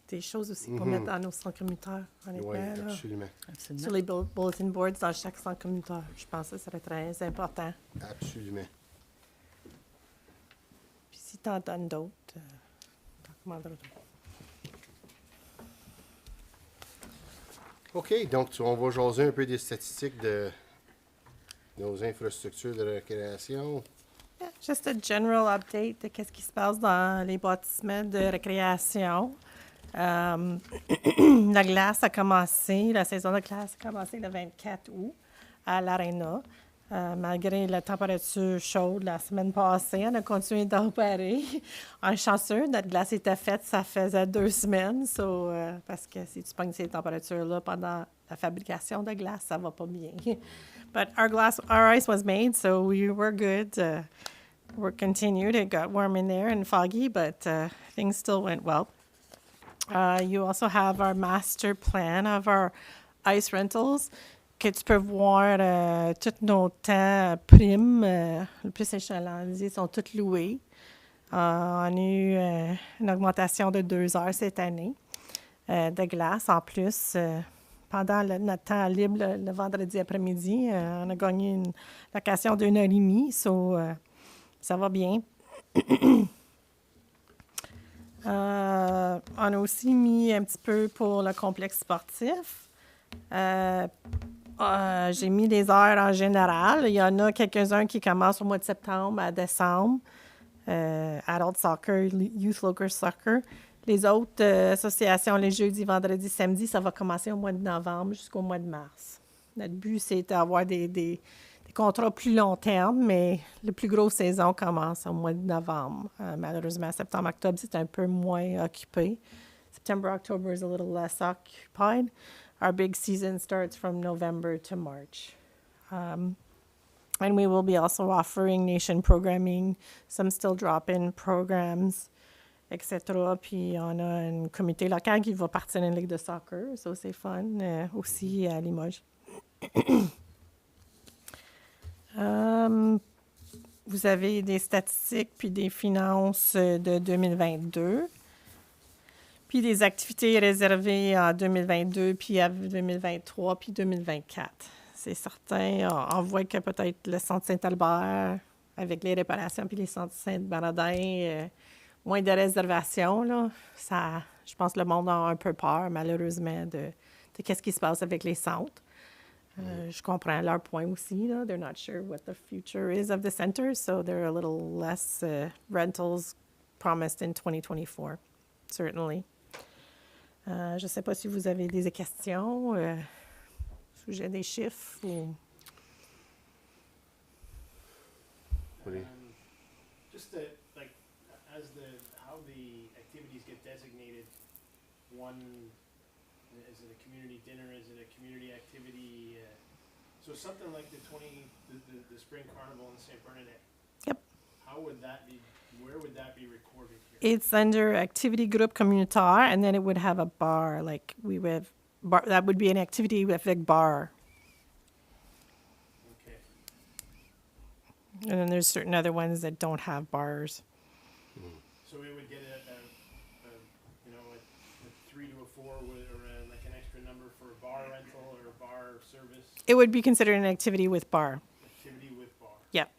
des choses aussi pour mettre dans nos centres communautaires, honnêtement. Oui, là. absolument. Absolument. Sur les bulletin boards dans chaque centre communautaire. Je pense que ça serait très important. Absolument. Puis si tu en donnes d'autres, t'en commanderas d'autres. OK, donc on va jaser un peu des statistiques de nos infrastructures de récréation. Yeah, just a general update de qu'est-ce qui se passe dans les bâtiments de récréation. La glace a commencé, la saison de glace a commencé le 24 août à l'Arena. Malgré la température chaude la semaine passée, on a continué d'opérer. On est chanceux, notre glace était faite, ça faisait 2 semaines. Parce que si tu pognes ces températures-là pendant la fabrication de glace, ça va pas bien. But our ice was made, so we were good. Work continued. It got warm in there and foggy, but things still went well. You also have our master plan of our ice rentals, que tu peux voir tous nos temps primes, le plus échalanisés, sont tous loués. On a eu une augmentation de 2 heures cette année de glace. En plus, pendant notre temps libre, le vendredi après-midi, on a gagné une location d'1 heure et demie. Ça va bien. On a aussi mis un petit peu pour le complexe sportif. J'ai mis les heures en général. Il y en a quelques-uns qui commencent au mois de septembre à décembre. Adult soccer, Youth Local Soccer. Les autres associations, les jeudis, vendredis, samedis, ça va commencer au mois de novembre jusqu'au mois de mars. Notre but, c'est d'avoir des contrats plus long terme, mais la plus grosse saison commence au mois de novembre. Malheureusement, septembre, octobre, c'est un peu moins occupé. September, October is a little less occupied. Our big season starts from November to March. And we will be also offering nation programming, some still drop-in programs, etc. Puis on a un comité local qui va partir d'une ligue de soccer, ça c'est fun, aussi à Limoges. Vous avez des statistiques puis des finances de 2022. Puis des activités réservées en 2022, puis à 2023, puis 2024. C'est certain, on voit que peut-être le centre Saint-Albert, avec les réparations, puis les centres Saint-Bernardin, moins de réservations, là. Ça, je pense que le monde a un peu peur, malheureusement, de qu'est-ce qui se passe avec les centres. Je comprends leur point aussi, là. They're not sure what the future is of the center, so there are a little less rentals promised in 2024, certainly. Je ne sais pas si vous avez des questions au sujet des chiffres ou... Just like how the activities get designated, one Is it a community dinner? Is it a community activity? So something like the spring carnival in St. Bernadette. Yep. How would that be? Where would that be recorded here? It's under activity group communautaire, and then it would have a bar. Like we would, bar, that would be an activity with a bar. Okay. And then there's certain other ones that don't have bars. So we would get a 3 to a 4 or like an extra number for a bar rental or a bar service. It would be considered an activity with bar. Activity with bar. Yep.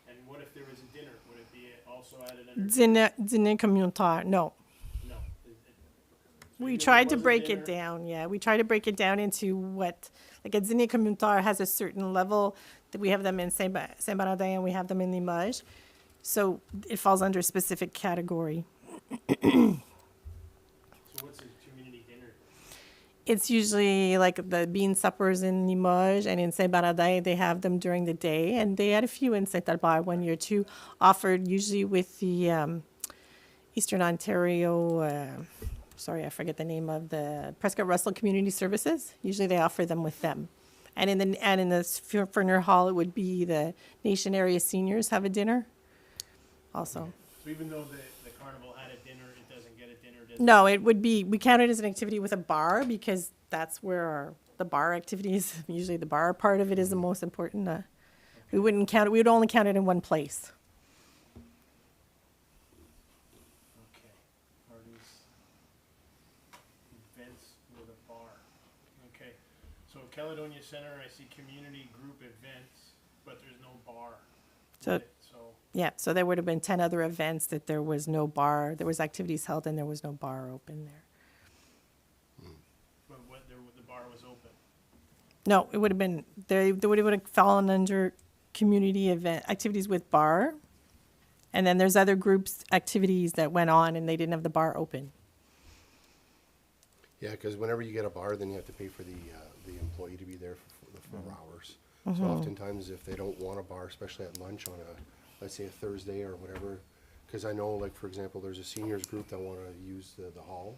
And what if there was a dinner? Would it be also added under? Dîner communautaire, no. No. We tried to break it down, yeah. We tried to break it down into what, like a dîner communautaire has a certain level, that we have them in Saint-Bernardin and we have them in Limoges. So it falls under a specific category. So what's a community dinner? It's usually like the bean suppers in Limoges, and in Saint-Bernardin they have them during the day, and they had a few in Saint-Albert 1 year too, offered usually with the Eastern Ontario, sorry, I forget the name of the Prescott Russell Community Services. Usually they offer them with them. And in the Ferner Hall, it would be the Nation Area Seniors have a dinner also. So even though the carnival had a dinner, it doesn't get a dinner? No, it would be, we count it as an activity with a bar because that's where the bar activity is. Usually the bar part of it is the most important. We wouldn't count it, we would only count it in one place. Okay. Parties, events with a bar. Okay. So Caledonia Center, I see community group events, but there's no bar. So, yeah, so there would have been 10 other events that there was no bar, there was activities held and there was no bar open there. But the bar was open. No, it would have been, they would have fallen under community event, activities with bar. And then there's other groups, activities that went on and they didn't have the bar open. Yeah, because whenever you get a bar, then you have to pay for the employee to be there for the 4 hours. So oftentimes if they don't want a bar, especially at lunch on let's say a Thursday or whatever, because I know, like, for example, there's a seniors group that want to use the hall,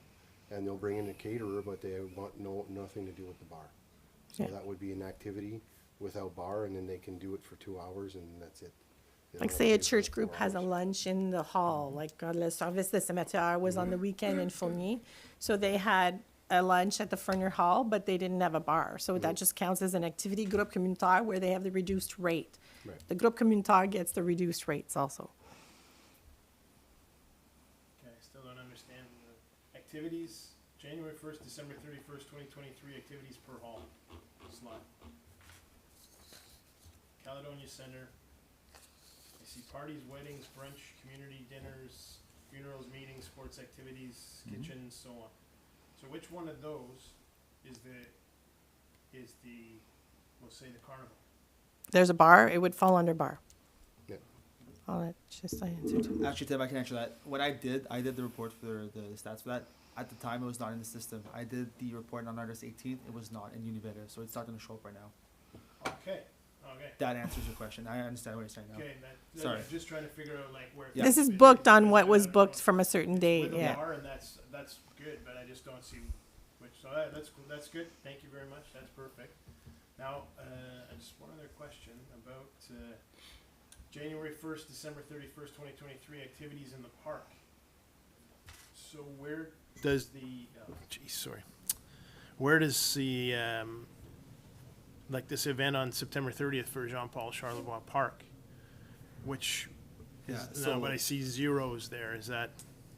and they'll bring in a caterer, but they want nothing to do with the bar. So that would be an activity without bar, and then they can do it for 2 hours, and that's it. They don't Like have say to a pay for church the group 4 has a hours. lunch in the hall, like le service de cimetière was on the weekend in Fournier. So they had a lunch at the Ferner Hall, but they didn't have a bar. So that just counts as an activity groupe communautaire where they have the reduced rate. Right. The groupe communautaire gets the reduced rates also. Okay, I still don't understand the activities. January 1st, December 31st, 2023, activities per hall slot. Caledonia Center. I see parties, weddings, brunch, community dinners, funerals, meetings, sports activities, kitchens, so on. So which one of those is the we'll say the carnival? There's a bar, it would fall under bar. Yeah. I'll let just answer to. Actually, Tim, I can answer that. What I did the report for the stats for that. At the time, it was not in the system. I did the report on August 18th. It was not in Univeda, so it's not going to show up right now. Okay. That answers your question. I understand what you're saying now. Okay, Sorry. I'm just trying to figure out like where. Yeah. This is booked on what was booked from a certain date, With a yeah. bar, and that's good, but I just don't see which. So that's cool. That's good. Thank you very much. That's perfect. Now, just one other question about January 1st, December 31st, 2023, activities in the park. So where does the where does the like this event on September 30th for Jean-Paul Charlevoix Park, which is, but I see zeros there. Is that?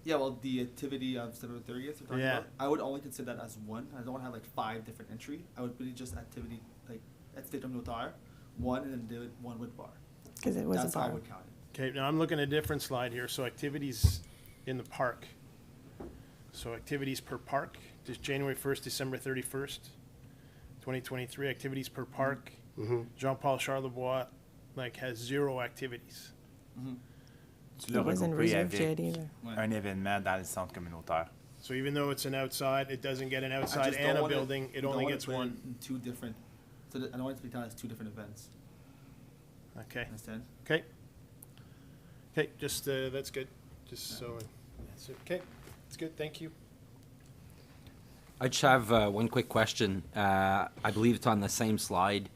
Yeah, well, the activity on September 30th, you're talking about, I would only consider that as one. I don't want to have like 5 different entry. I would really just activity, like, at State of Notar, one, and then do it one with bar. Because it was That's a how I bar. would count it. Okay, now I'm looking at a different slide here. So activities in the park. So activities per park, just January 1st, December 31st, 2023, activities per park. Jean-Paul Charlevoix, like, has 0 activities. Tu l'as It wasn't regroupé reserved yet avec either. un événement dans le centre communautaire. So even though it's an outside, it doesn't get an I outside just don't and a want building, it don't only want gets to put it one. in 2 different, so that I don't want it to be counted as 2 different events. Okay, Understand? okay. Okay, just, that's good, just so, that's okay, that's good, thank you. I just have one quick question. I believe it's on the same slide.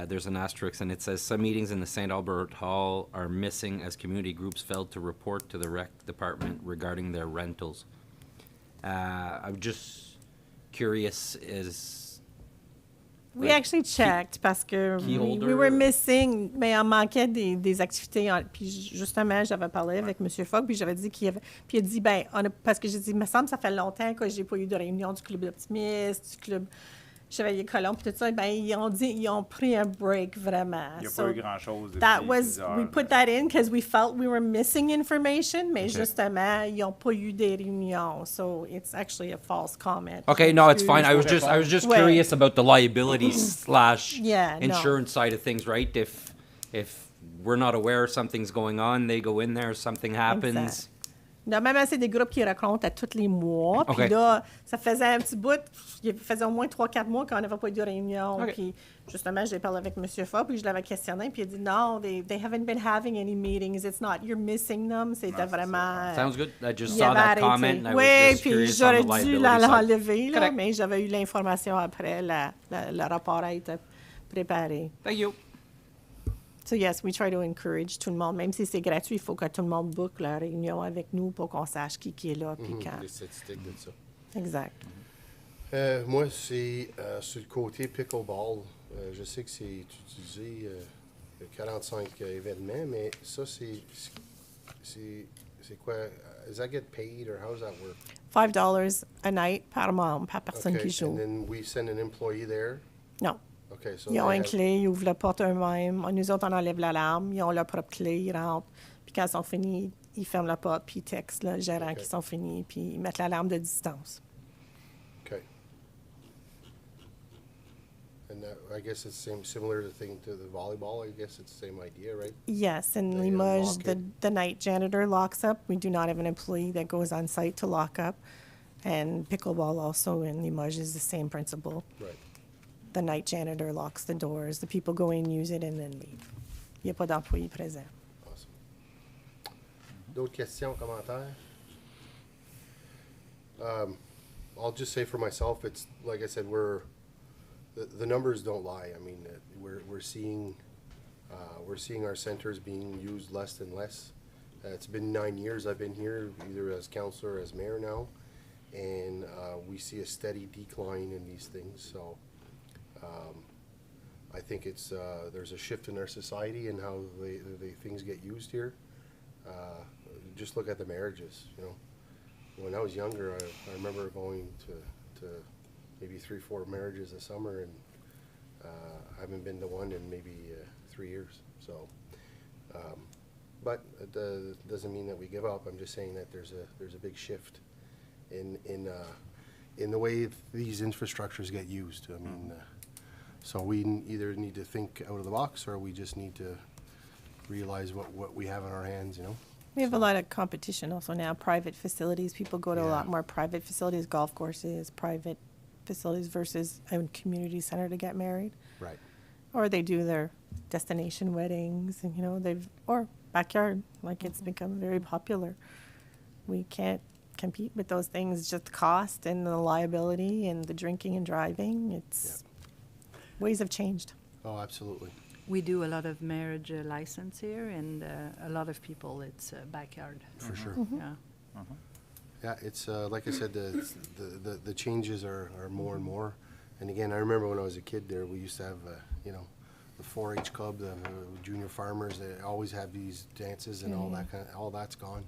There's an asterisk, and it says some meetings in the St. Albert Hall are missing as community groups failed to report to the rec department regarding their rentals. I'm just curious, We actually checked parce que key we holder? were missing, mais il en manquait des activités. Puis justement, j'avais parlé avec M. Fogg, puis j'avais dit qu'il y avait. Puis il a dit, ben, parce que j'ai dit, il me semble que ça fait longtemps que j'ai pas eu de réunion du Club d'optimistes, du Club Chevalier Colomb, puis tout ça. Ben, ils ont pris un break vraiment. Il n'y a pas eu grand-chose depuis That was, plusieurs, we put that in because we felt we were missing information, mais Okay. justement, ils n'ont pas eu des réunions. So it's actually a false comment. Okay, no, it's fine. I was just Ouais. curious about the liability slash Yeah, no. insurance side of things, right? If we're not aware something's going on, they go in there, something happens. Exact. Normalement, c'est des groupes qui racontent à tous les mois. Puis OK. là, ça faisait un petit bout, il faisait au moins 3-4 mois qu'on n'avait pas eu de réunion. OK. Puis justement, j'ai parlé avec M. Fogg, puis je l'avais questionné, puis il a dit non, they haven't been having any meetings. It's not, you're missing them. C'était vraiment. Sounds good. I just il saw avait that arrêté. comment, and I Oui, was just puis curious on j'aurais the dû liability side. l'enlever, là, Correct. mais j'avais eu l'information après, le rapport a été préparé. Thank you. So yes, we try to encourage tout le monde, même si c'est gratuit, il faut que tout le monde book la réunion avec nous pour qu'on sache qui est là, puis quand. Les statistiques de ça. Exact. Moi, c'est sur le côté pickleball. Je sais que c'est utilisé 45 événements, mais ça, c'est quoi? Does that get paid or how does that work? $5 a night par membre, par personne Okay, qui joue. and then we send an employee there? Non. Okay, so Ils ont they une have- clé, ils ouvrent la porte eux-mêmes. Nous autres, on enlève l'alarme. Ils ont leur propre clé, ils rentrent. Puis quand ils sont finis, ils ferment la porte, puis ils textent le gérant Okay. qu'ils sont finis, puis ils mettent l'alarme de distance. Okay. And I guess it's similar to the volleyball. I guess it's the same idea, right? Yes, in They Limoges, lock it. the night janitor locks up. We do not have an employee that goes on site to lock up. And pickleball also in Limoges is the same principle. Right. The night janitor locks the doors. The people go in, use it, and then leave. Il n'y a pas d'employé présent. Awesome. D'autres questions, commentaires? I'll just say for myself, it's like I said, the numbers don't lie. I mean, we're seeing our centers being used less and less. It's been 9 years I've been here, either as counselor or as mayor now, and we see a steady decline in these things. So I think it's there's a shift in our society and how the things get used here. Just look at the marriages, you know. When I was younger, I remember going to maybe 3-4 marriages a summer, and I haven't been to one in maybe 3 years. So, but it doesn't mean that we give up. I'm just saying that there's a big shift in the way these infrastructures get used. I mean, so we either need to think out of the box, or we just need to realize what we have in our hands, you know. We have a lot of competition also now, private facilities. People go to a lot Yeah. more private facilities, golf courses, private facilities versus a community center to get married. Right. Or they do their destination weddings, and, you know, or backyard, like it's become very popular. We can't compete with those things, just the cost and the liability and the drinking and driving. It's, ways have changed. Oh, absolutely. We do a lot of marriage license here, and a lot of people, it's backyard. For sure. Yeah. Yeah, it's like I said, the changes are more and more. And again, I remember when I was a kid there, we used to have, you know, the 4-H club, the junior farmers. They always have these dances and all that all that's gone.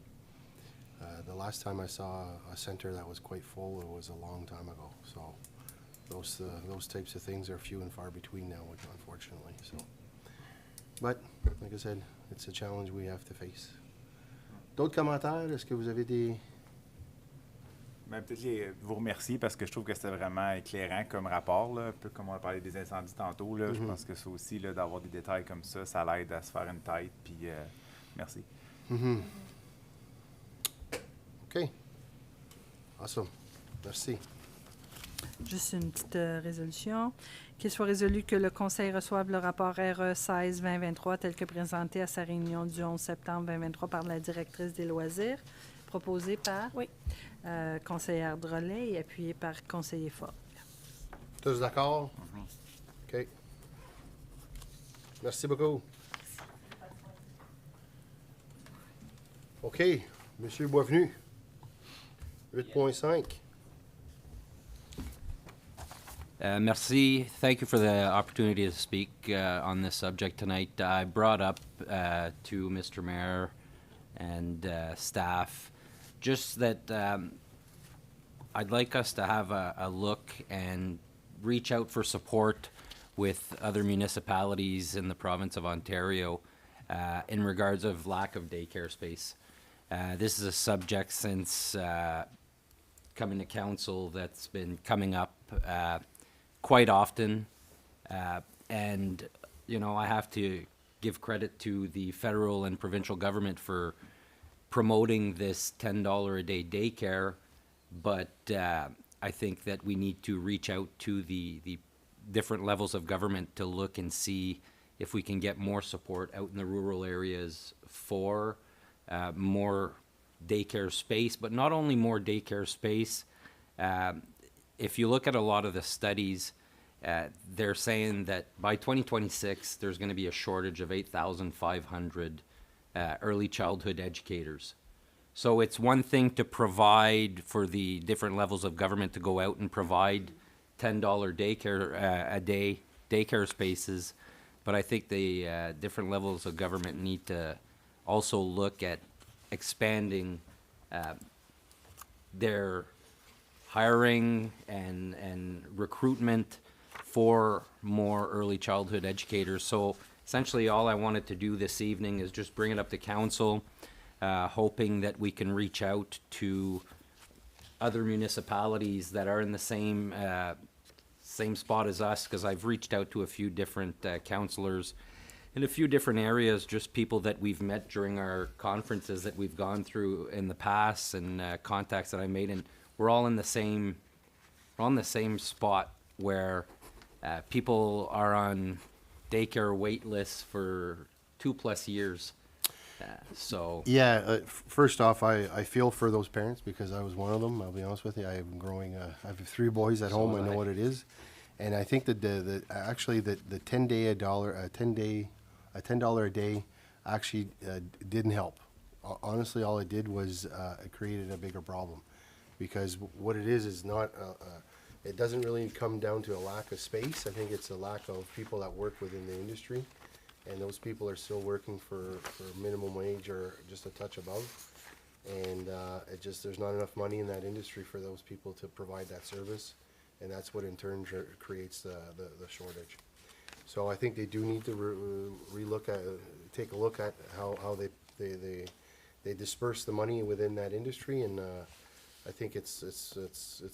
The last time I saw a center that was quite full, it was a long time ago. So those types of things are few and far between now, unfortunately. So, but like I said, it's a challenge we have to face. D'autres commentaires? Est-ce que vous avez des... Ben, peut-être vous remercier parce que je trouve que c'était vraiment éclairant comme rapport, là, un peu comme on a parlé des incendies tantôt. Là, Je pense que ça aussi, là, d'avoir des détails comme ça l'aide à se faire une tête. Puis, merci. Mm-hmm. OK. Awesome. Merci. Juste une petite résolution. Qu'il soit résolu que le Conseil reçoive le rapport RE 16-2023 tel que présenté à sa réunion du 11 septembre 2023 par la directrice des loisirs proposé par Oui. conseillère Drolet et appuyé par conseiller Fort. Tous d'accord? OK. Merci beaucoup. OK. Monsieur Boisvenu. 8.5. Merci. Thank you for the opportunity to speak on this subject tonight. I brought up to Mr. Mayor and staff just that I'd like us to have a look and reach out for support with other municipalities in the province of Ontario in regards of lack of daycare space. This is a subject since coming to council that's been coming up quite often. And, you know, I have to give credit to the federal and provincial government for promoting this $10 a day daycare, but I think that we need to reach out to the different levels of government to look and see if we can get more support out in the rural areas for more daycare space, but not only more daycare space. If you look at a lot of the studies, they're saying that by 2026, there's going to be a shortage of 8,500 early childhood educators. So it's one thing to provide for the different levels of government to go out and provide $10 daycare a day daycare spaces, but I think the different levels of government need to also look at expanding their hiring and recruitment for more early childhood educators. So essentially all I wanted to do this evening is just bring it up to council, hoping that we can reach out to other municipalities that are in the same spot as us, because I've reached out to a few different councillors in a few different areas, just people that we've met during our conferences that we've gone through in the past, and contacts that I made, and we're all in the same spot where people are on daycare wait lists for 2+ years. So Yeah, first off, I feel for those parents because I was one of them. I'll be honest with you. I have 3 boys at home. I know what it is, and I think that the $10 a day actually didn't help. Honestly, all it did was it created a bigger problem, because what it is not. It doesn't really come down to a lack of space. I think it's a lack of people that work within the industry. And those people are still working for minimum wage or just a touch above. And there's not enough money in that industry for those people to provide that service. And that's what in turn creates the shortage. So I think they do need to take a look at how they disperse the money within that industry. And I think it's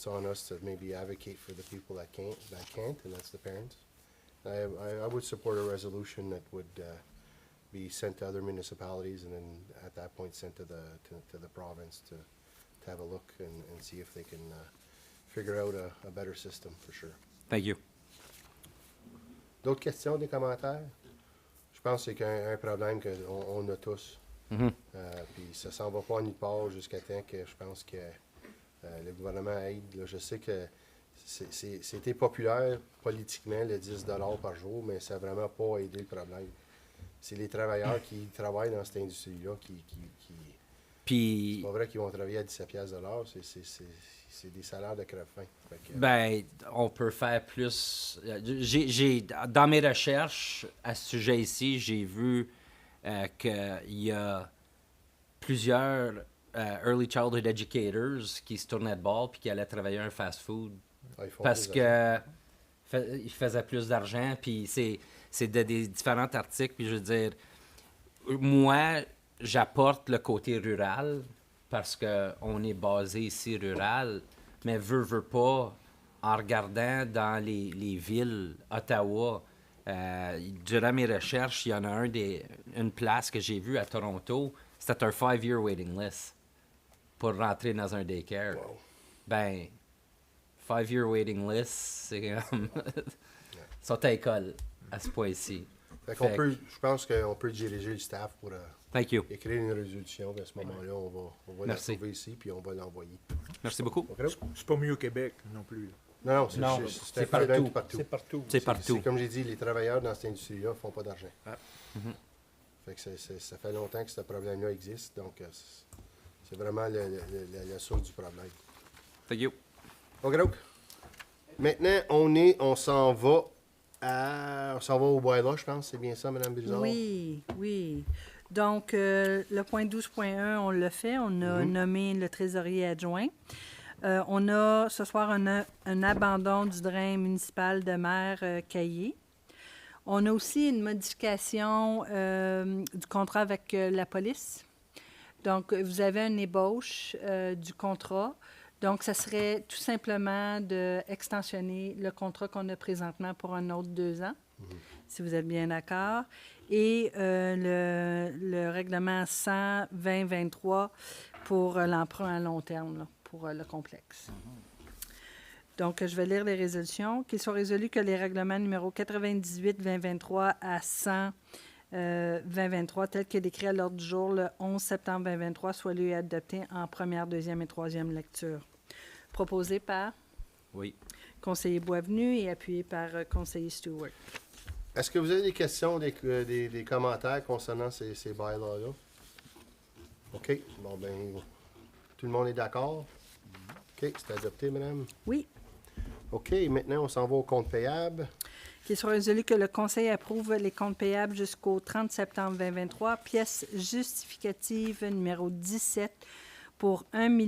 on us to maybe advocate for the people that can't, and that's the parents. I would support a resolution that would be sent to other municipalities, and then at that point sent to the province to have a look and see if they can figure out a better system for sure. thank you. D'autres questions, des commentaires? Je pense que c'est un problème qu'on a tous. Puis ça s'en va pas nulle part jusqu'à temps que je pense que le gouvernement aide. Là, je sais que c'était populaire politiquement, le 10 $ par jour, mais ça n'a vraiment pas aidé le problème. C'est les travailleurs qui travaillent dans cette industrie-là qui Puis, c'est pas vrai qu'ils vont travailler à 17 $ de l'heure, c'est des salaires de crève-faim. ben, on peut faire plus. Dans mes recherches à ce sujet ici, j'ai vu qu'il y a plusieurs early childhood educators qui se tournaient de bord puis qui allaient travailler un fast-food parce que ils faisaient plus d'argent. Puis c'est des différents articles. Puis je veux dire, moi, j'apporte le côté rural parce qu'on est basé ici rural, mais veux pas, en regardant dans les villes, Ottawa, durant mes recherches, il y en a une place que j'ai vue à Toronto, c'était un 5-year waiting list pour rentrer dans un daycare. Wow. Ben, 5-year waiting list, c'est comme... Ils sont à l'école à ce point-ci. Fait qu'on peut, je pense qu'on peut diriger le staff pour Thank you. écrire une résolution. À ce moment-là, on va la Merci. trouver ici, puis on va l'envoyer. Merci beaucoup. OK? C'est pas mieux au Québec non plus. Non, Non, c'est c'est partout. C'est partout. C'est partout. C'est comme j'ai dit, les travailleurs dans cette industrie-là ne font pas d'argent. Fait que ça fait longtemps que ce problème-là existe, donc c'est vraiment la source du problème. Thank you. OK, donc. Maintenant, on s'en va au bylaw, je pense. C'est bien ça, Mme Bizarre? Oui, oui. Donc, le point 12.1, on l'a fait. On a nommé le trésorier adjoint. On a ce soir un abandon du drain municipal de mer Caillé. On a aussi une modification du contrat avec la police. Donc, vous avez une ébauche du contrat. Donc, ça serait tout simplement d'extensionner le contrat qu'on a présentement pour un autre 2 ans, si vous êtes bien d'accord. Et le règlement 100-2023 pour l'emprunt à long terme, là, pour le complexe. Donc, je vais lire les résolutions. Qu'il soit résolu que les règlements numéro 98-2023 à 100-2023, tels que décrits à l'ordre du jour le 11 septembre 2023, soient lus et adoptés en première, deuxième et troisième lecture. Proposé par Oui. conseiller Boisvenu et appuyé par conseiller Stewart. Est-ce que vous avez des questions, des commentaires concernant ces bylaws-là? OK. Bon, ben, tout le monde est d'accord? OK. C'est adopté, madame? Oui. OK. Maintenant, on s'en va au compte payable. Qu'il soit résolu que le Conseil approuve les comptes payables jusqu'au 30 septembre 2023, pièce justificative numéro 17 pour 1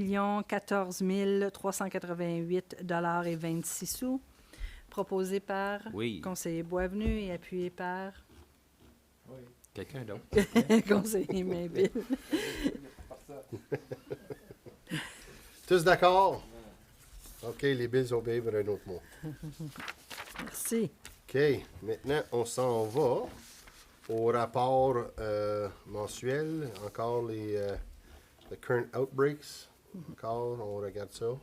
014 388,26 $, proposé par Oui. conseiller Boisvenu et appuyé par Quelqu'un d'autre? conseiller Mainville. Tous d'accord? OK. Les bills ont payé pour un autre mois. Merci. OK. Maintenant, on s'en va au rapport mensuel. Encore les current outbreaks. Encore, on regarde ça.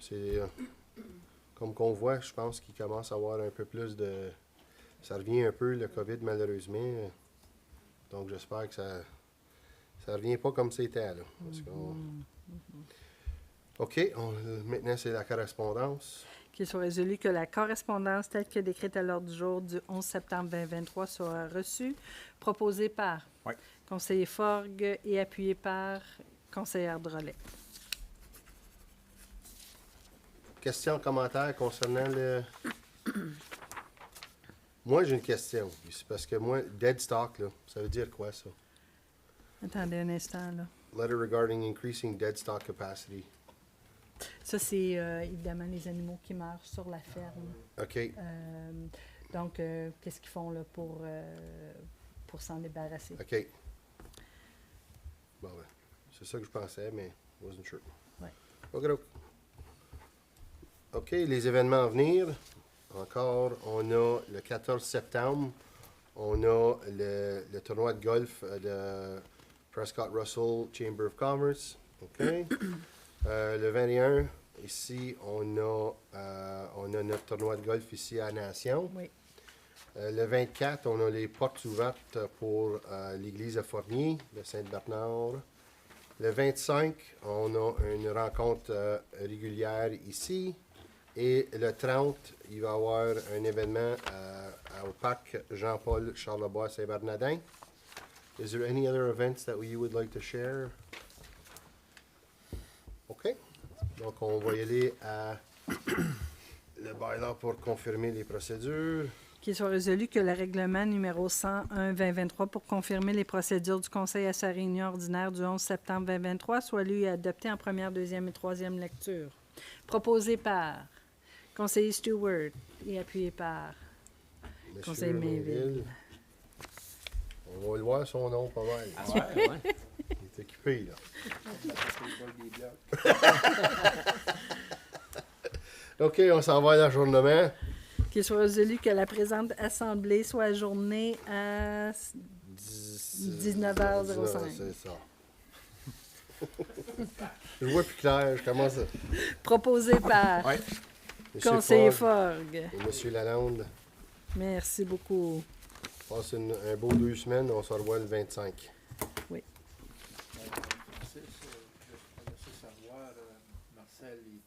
C'est comme qu'on voit, je pense qu'il commence à avoir un peu plus de... Ça revient un peu, le COVID, malheureusement. Donc, j'espère que ça revient pas comme c'était, là. Parce OK. Maintenant, c'est la correspondance. Qu'il soit résolu que la correspondance telle que décrite à l'ordre du jour du 11 septembre 2023 soit reçue, proposée par conseiller Forgue et appuyé par conseillère Drolet. Questions, commentaires concernant le... Moi, j'ai une question. C'est parce que moi, dead stock, là, ça veut dire quoi, ça? Attendez un instant, là. Letter regarding increasing dead stock capacity. Ça, c'est évidemment les animaux qui meurent sur la ferme. OK. Donc, qu'est-ce qu'ils font là pour s'en débarrasser? OK. Bon, ben, c'est ça que je pensais, mais I wasn't sure. Ouais. OK, OK, les événements à venir. Encore, on a le 14 septembre, on a le tournoi de golf de Prescott Russell Chamber of Commerce. OK. Le 21, ici, on a notre tournoi de golf ici à Nation. Oui. Le 24, on a les portes ouvertes pour l'église de Fournier, de Saint-Bernard. Le 25, on a une rencontre régulière ici. Et le 30, il va y avoir un événement au parc Jean-Paul Charlebois Saint-Bernardin. Is there any other events that you would like to share? OK. Donc, on va y aller à le bylaw pour confirmer les procédures. Qu'il soit résolu que le règlement numéro 101-2023 pour confirmer les procédures du Conseil à sa réunion ordinaire du 11 septembre 2023 soit lu et adopté en première, deuxième et troisième lecture. Proposé par conseiller Stewart et appuyé par conseiller Mainville. On va le voir son nom pas mal. Ah ouais, ouais. Il est occupé, là. OK, on s'en va à l'ajournement. Qu'il soit résolu que la présente assemblée soit ajournée à 19h05. C'est ça. Je vois plus clair, je commence à... Proposé par Monsieur conseiller Fogg Forgue. et Monsieur Lalonde. Merci beaucoup. Passe un beau 2 semaines. On se revoit le 25. Oui. Je laissais savoir, Marcel, il